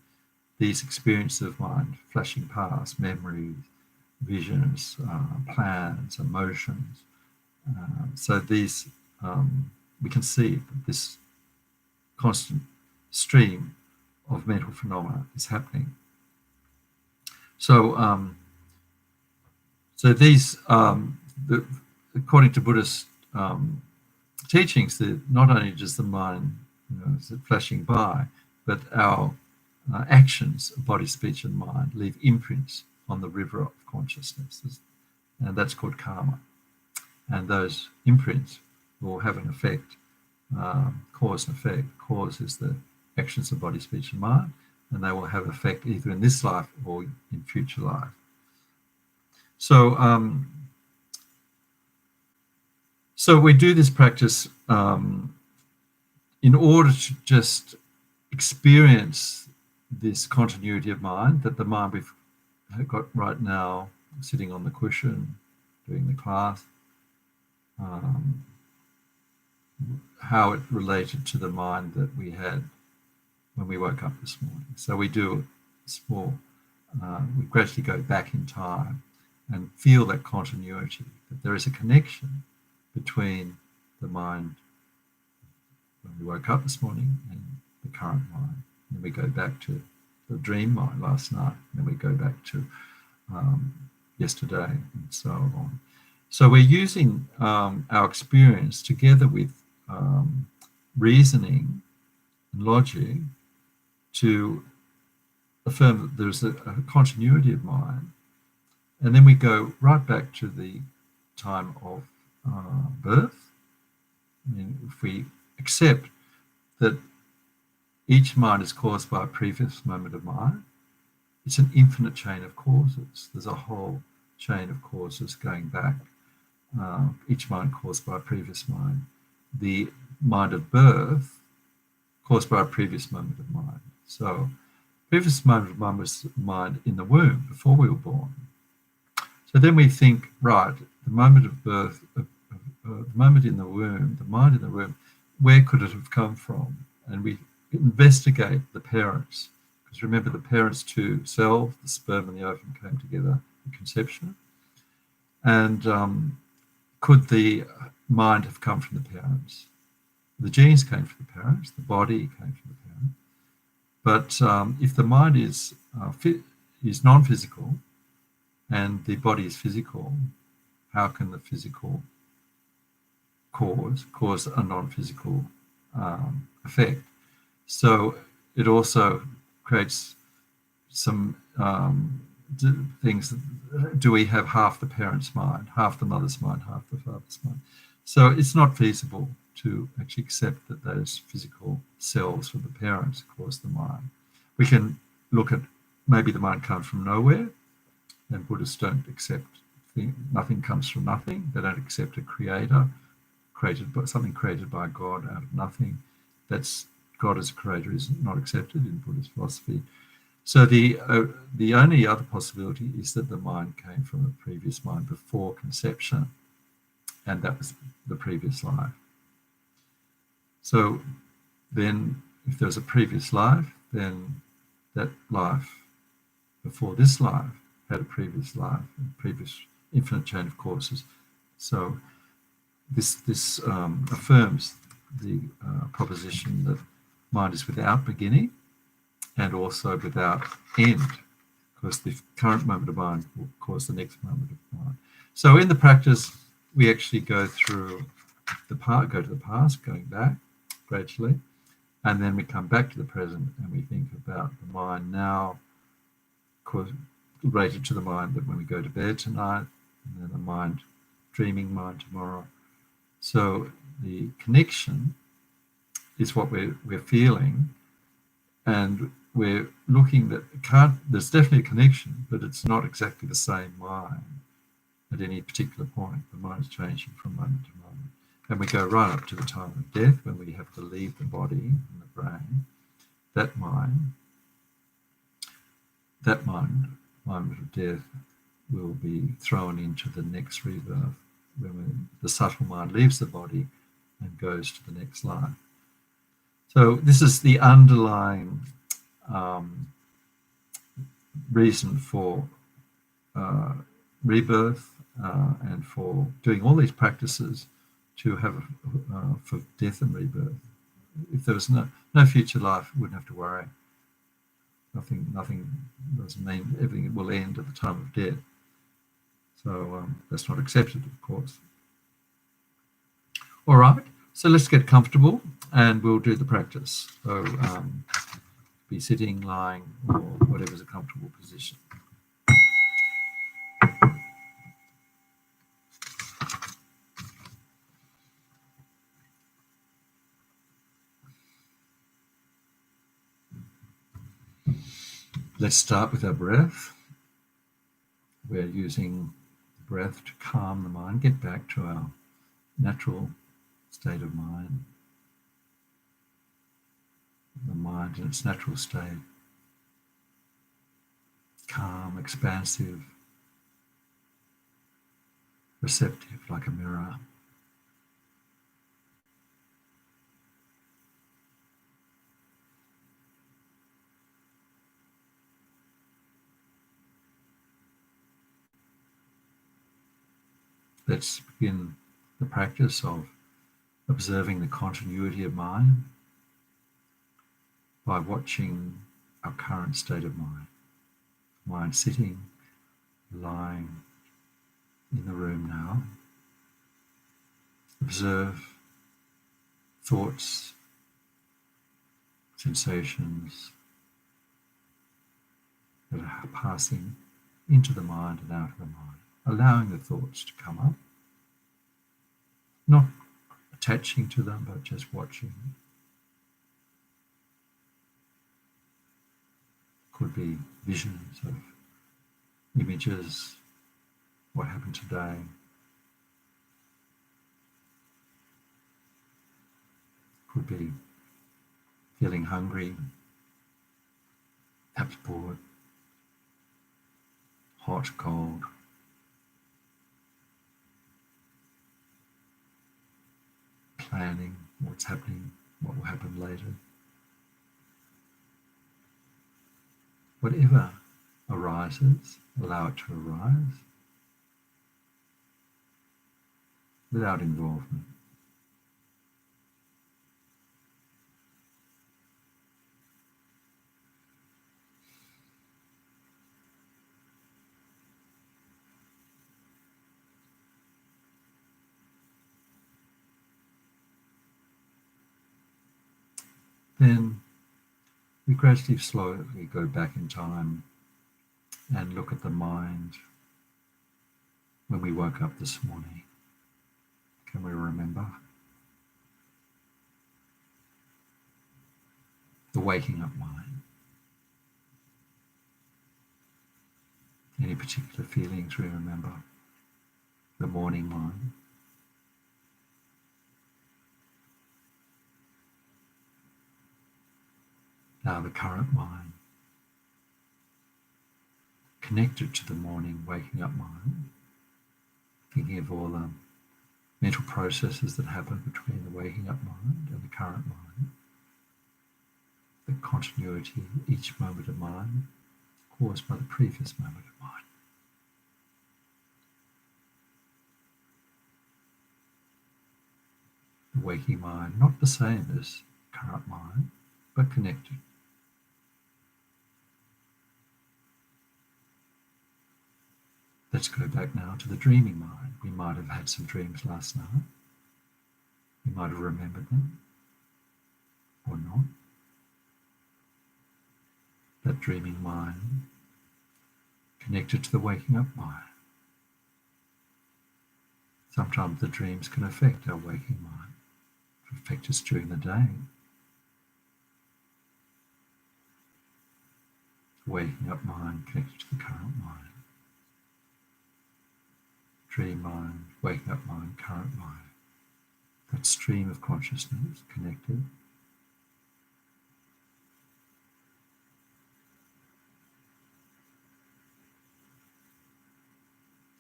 these experiences of mind flashing past, memories, visions, plans, emotions. So these, we can see that this constant stream of mental phenomena is happening. So, so these, according to Buddhist teachings, not only does the mind, is it flashing by, but our actions of body, speech, and mind leave imprints on the river of consciousness, and that's called karma. And those imprints will have an effect, cause and effect. Cause is the actions of body, speech, and mind, and they will have effect either in this life or in future life. So, so we do this practice in order to just experience this continuity of mind, that the mind we've got right now sitting on the cushion doing the class, how it related to the mind that we had when we woke up this morning. So we do a small, we gradually go back in time and feel that continuity, that there is a connection between the mind when we woke up this morning and the current mind. And we go back to the dream mind last night, and then we go back to yesterday, and so on. So we're using our experience together with reasoning and logic to affirm that there's a continuity of mind. And then we go right back to the time of birth. I mean, if we accept that each mind is caused by a previous moment of mind, it's an infinite chain of causes. There's a whole chain of causes going back, each mind caused by a previous mind. The mind of birth caused by a previous moment of mind. So previous moment of mind was mind in the womb before we were born. So then we think, right, the moment of birth, the moment in the womb, the mind in the womb, where could it have come from? And we investigate the parents, because remember, the parents' two cells, the sperm and the ovum, came together in conception. And could the mind have come from the parents? The genes came from the parents, the body came from the parents. But if the mind is non-physical and the body is physical, how can the physical cause a non-physical effect? So it also creates some things. Do we have half the parent's mind, half the mother's mind, half the father's mind? So it's not feasible to actually accept that those physical cells from the parents cause the mind. We can look at maybe the mind comes from nowhere, and Buddhists don't accept nothing comes from nothing. They don't accept a creator, something created by God out of nothing. That's God as a creator is not accepted in Buddhist philosophy. So the only other possibility is that the mind came from a previous mind before conception, and that was the previous life. So then if there's a previous life, then that life before this life had a previous life, a previous infinite chain of causes. So this affirms the proposition that mind is without beginning and also without end, because the current moment of mind will cause the next moment of mind. So in the practice, we actually go through the past, going back gradually, and then we come back to the present and we think about the mind now related to the mind that when we go to bed tonight, and then the mind, dreaming mind tomorrow. So the connection is what we're feeling, and we're looking that there's definitely a connection, but it's not exactly the same mind at any particular point. The mind is changing from moment to moment. And we go right up to the time of death, when we have to leave the body and the brain. That mind of death will be thrown into the next rebirth, when the subtle mind leaves the body and goes to the next life. So this is the underlying reason for rebirth and for doing all these practices, to have for death and rebirth. If there was no future life, we wouldn't have to worry. Nothing doesn't mean everything will end at the time of death. So that's not accepted, of course. All right, so let's get comfortable and we'll do the practice. So be sitting, lying, or whatever's a comfortable position. Let's start with our breath. We're using the breath to calm the mind, get back to our natural state of mind. The mind in its natural state, calm, expansive, receptive like a mirror. Let's begin the practice of observing the continuity of mind by watching our current state of mind. Mind sitting, lying in the room now. Observe thoughts, sensations that are passing into the mind and out of the mind, allowing the thoughts to come up, not attaching to them, but just watching. Could be visions of images, what happened today. Could be feeling hungry, perhaps bored, hot, cold. Planning what's happening, what will happen later. Whatever arises, allow it to arise without involvement. Then we gradually, slowly go back in time and look at the mind when we woke up this morning. Can we remember? The waking up mind. Any particular feelings we remember? The morning mind. Now the current mind, connected to the morning waking up mind, thinking of all the mental processes that happen between the waking up mind and the current mind, the continuity of each moment of mind caused by the previous moment of mind. The waking mind, not the same as current mind, but connected. Let's go back now to the dreaming mind. We might have had some dreams last night. You might have remembered them or not. That dreaming mind connected to the waking up mind. Sometimes the dreams can affect our waking mind, affect us during the day. The waking up mind connected to the current mind. Dream mind, waking up mind, current mind. That stream of consciousness connected.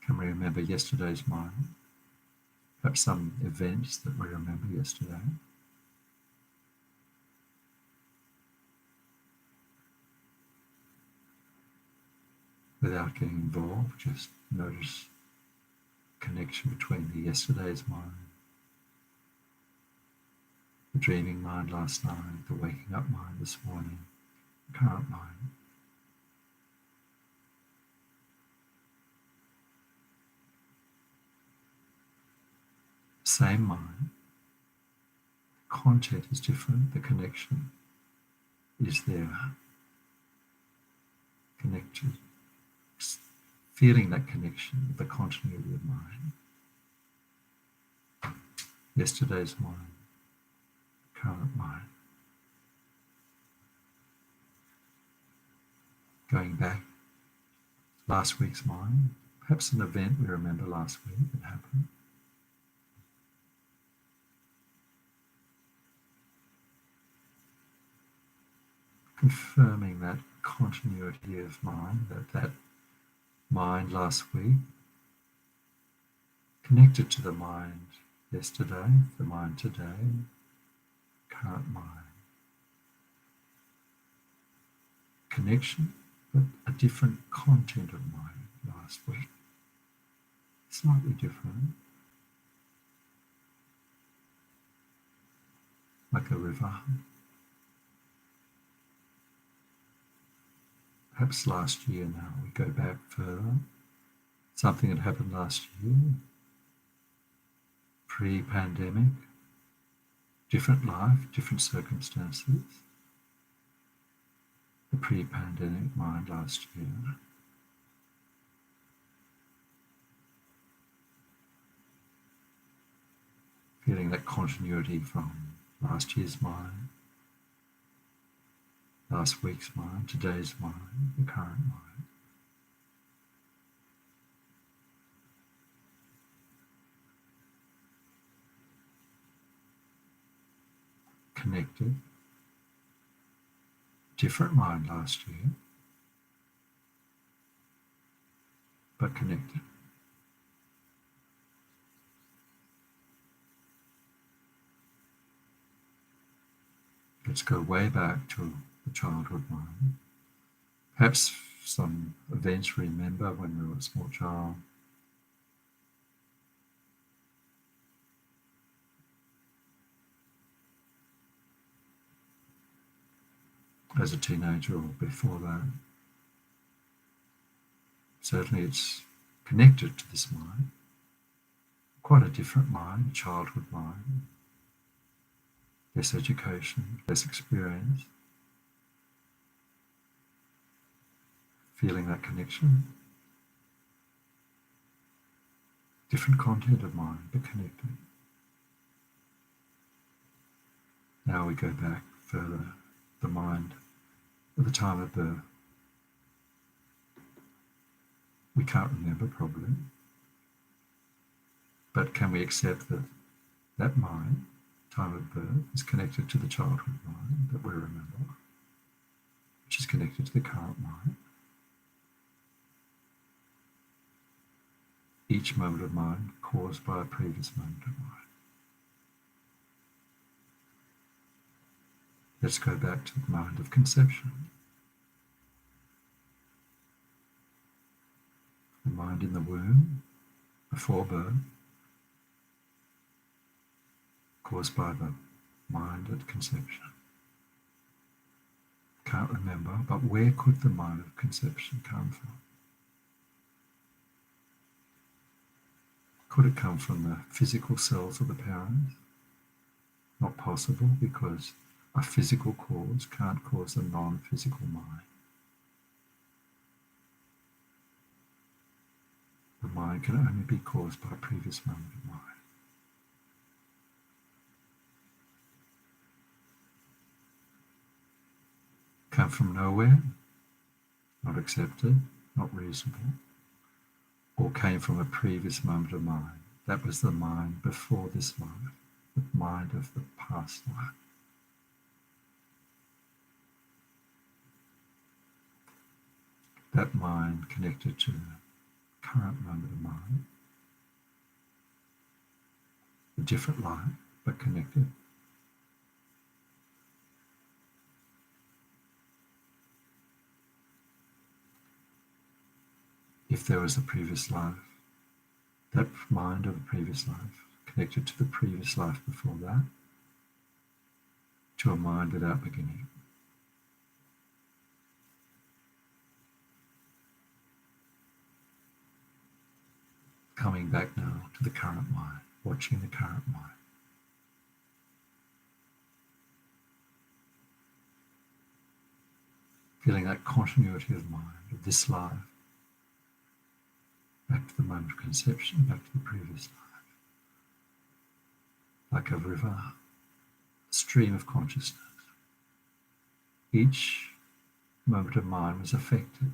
Can we remember yesterday's mind? Perhaps some events that we remember yesterday. Without getting involved, just notice connection between the yesterday's mind, the dreaming mind last night, the waking up mind this morning, the current mind. Same mind, the content is different, the connection is there. Connected. Feeling that connection with the continuity of mind. Yesterday's mind, current mind. going back, last week's mind, perhaps an event we remember last week that happened. Confirming that continuity of mind, that mind last week connected to the mind yesterday, the mind today, current mind. Connection, but a different content of mind last week. Slightly different. Like a river. Perhaps last year now, we go back further. Something that happened last year, pre-pandemic, different life, different circumstances. The pre-pandemic mind last year. Feeling that continuity from last year's mind, last week's mind, today's mind, the current mind. Connected. Different mind last year, but connected. Let's go way back to the childhood mind. Perhaps some events we remember when we were a small child. As a teenager or before that. Certainly it's connected to this mind. Quite a different mind, a childhood mind. Less education, less experience. Feeling that connection. Different content of mind, but connected. Now we go back further, the mind at the time of birth. We can't remember probably, but can we accept that that mind, time of birth, is connected to the childhood mind that we remember, which is connected to the current mind. Each moment of mind caused by a previous moment of mind. Let's go back to the mind of conception. The mind in the womb, before birth, caused by the mind at conception. Can't remember, but where could the mind of conception come from? Could it come from the physical cells of the parents? Not possible, because a physical cause can't cause a non-physical mind. The mind can only be caused by a previous moment of mind. Come from nowhere, not accepted, not reasonable, or came from a previous moment of mind. That was the mind before this life, the mind of the past life. That mind connected to the current moment of mind. A different life, but connected. If there was a previous life, that mind of the previous life connected to the previous life before that, to a mind without beginning. Coming back now to the current mind, watching the current mind. Feeling that continuity of mind, of this life, back to the moment of conception, back to the previous life. Like a river, a stream of consciousness. Each moment of mind was affected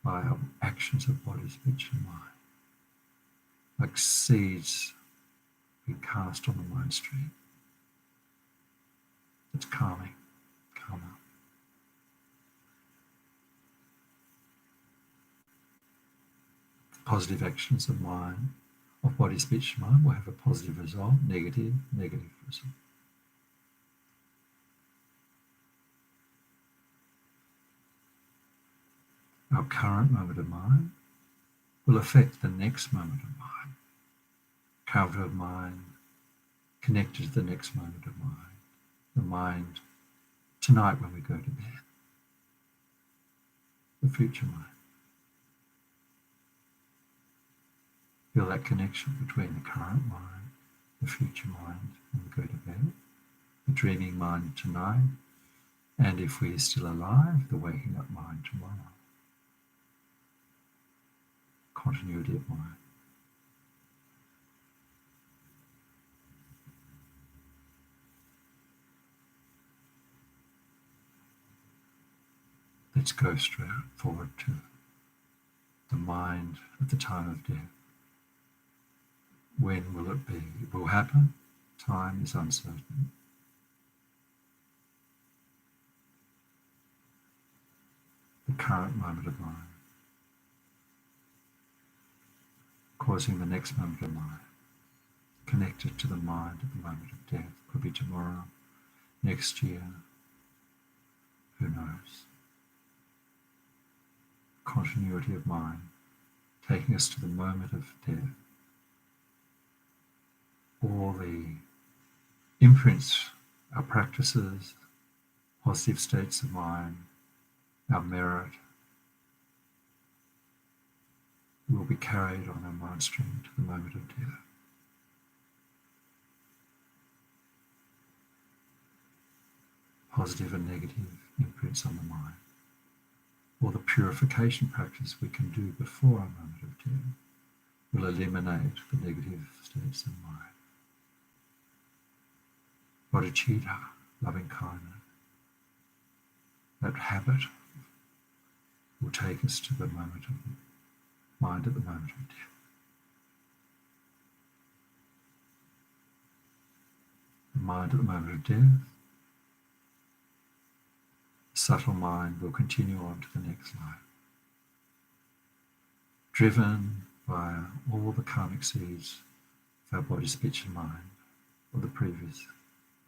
by our actions of body, speech, and mind, like seeds being cast on the mind stream. It's calming, karma. Positive actions of mind, of body, speech, and mind will have a positive result, negative result. Our current moment of mind will affect the next moment of mind. Current of mind connected to the next moment of mind. The mind tonight when we go to bed. The future mind. Feel that connection between the current mind, the future mind when we go to bed, the dreaming mind tonight, and if we're still alive, the waking up mind tomorrow. Continuity of mind. Let's go straight forward to the mind at the time of death. When will it be? It will happen. Time is uncertain. The current moment of mind, causing the next moment of mind, connected to the mind at the moment of death. Could be tomorrow, next year, who knows? Continuity of mind, taking us to the moment of death. All the imprints, our practices, positive states of mind, our merit, will be carried on our mind stream to the moment of death. Positive and negative imprints on the mind, or the purification practice we can do before our moment of death will eliminate the negative states of mind. Bodhicitta, loving kindness, that habit will take us to the moment of mind at the moment of death. The mind at the moment of death, the subtle mind will continue on to the next life, driven by all the karmic seeds of our body, speech, and mind of the previous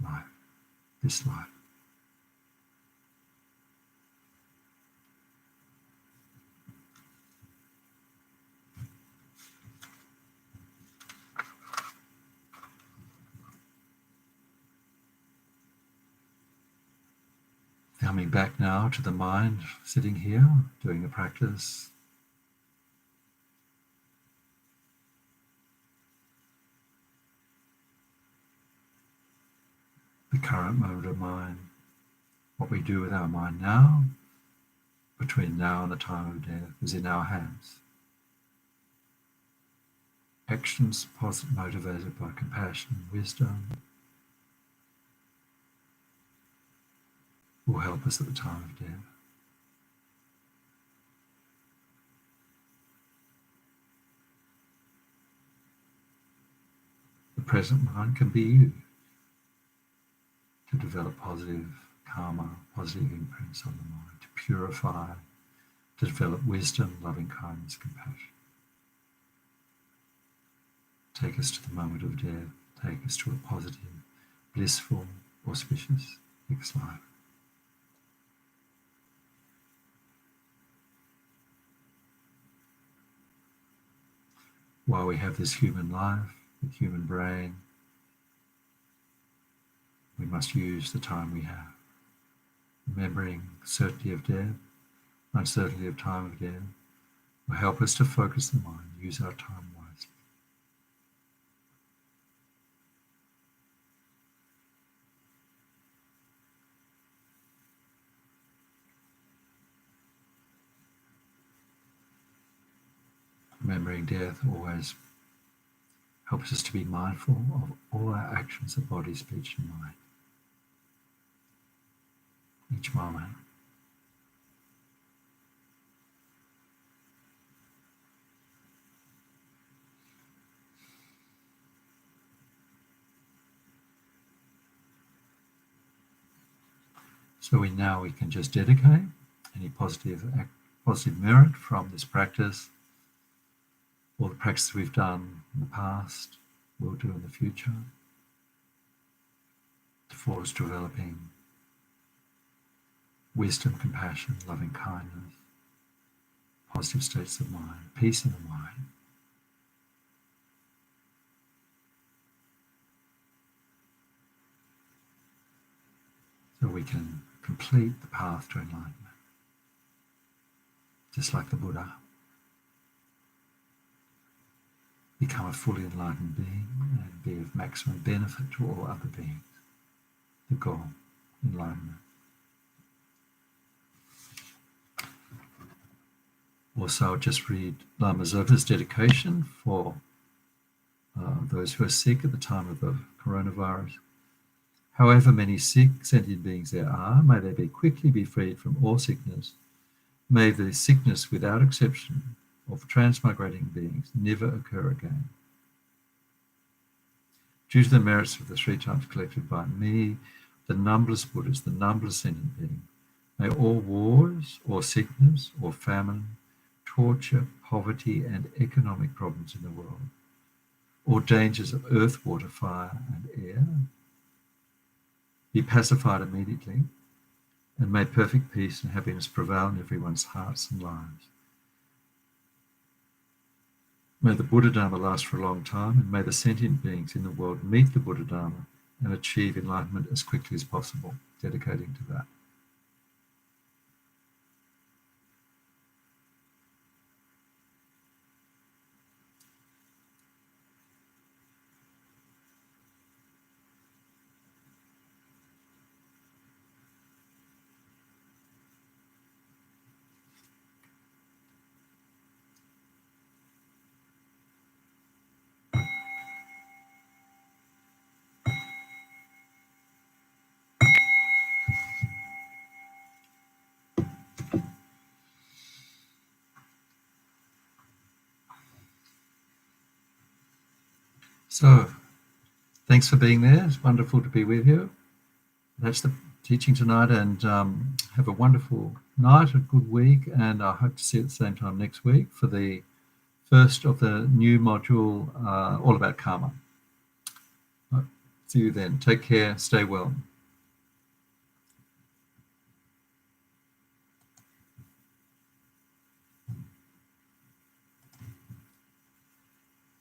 life, this life. Coming back now to the mind, sitting here, doing the practice. The current moment of mind, what we do with our mind now, between now and the time of death, is in our hands. Actions motivated by compassion and wisdom will help us at the time of death. The present mind can be used to develop positive karma, positive imprints on the mind, to purify, to develop wisdom, loving kindness, compassion. Take us to the moment of death, take us to a positive, blissful, auspicious next life. While we have this human life, the human brain, we must use the time we have. Remembering certainty of death, uncertainty of time of death, will help us to focus the mind, use our time wisely. Remembering death always helps us to be mindful of all our actions of body, speech, and mind. Each moment, So we can just dedicate any positive merit from this practice, all the practices we've done in the past, we'll do in the future, towards developing wisdom, compassion, loving kindness, positive states of mind, peace in the mind. So we can complete the path to enlightenment, just like the Buddha. Become a fully enlightened being and be of maximum benefit to all other beings. The goal, enlightenment. Also, I'll just read Lama Zopa's dedication for those who are sick at the time of the coronavirus. However many sick sentient beings there are, may they quickly be freed from all sickness. May the sickness, without exception, of transmigrating beings never occur again. Due to the merits of the 3 times collected by me, the numberless Buddhas, the numberless sentient beings, may all wars or sickness or famine, torture, poverty and economic problems in the world, or dangers of earth, water, fire and air, be pacified immediately, and may perfect peace and happiness prevail in everyone's hearts and lives. May the Buddha Dharma last for a long time, and may the sentient beings in the world meet the Buddha Dharma and achieve enlightenment as quickly as possible, dedicating to that. So, thanks for being there. It's wonderful to be with you. That's the teaching tonight, and have a wonderful night, a good week, and I hope to see you at the same time next week for the first of the new module, all about karma. See you then. Take care. Stay well.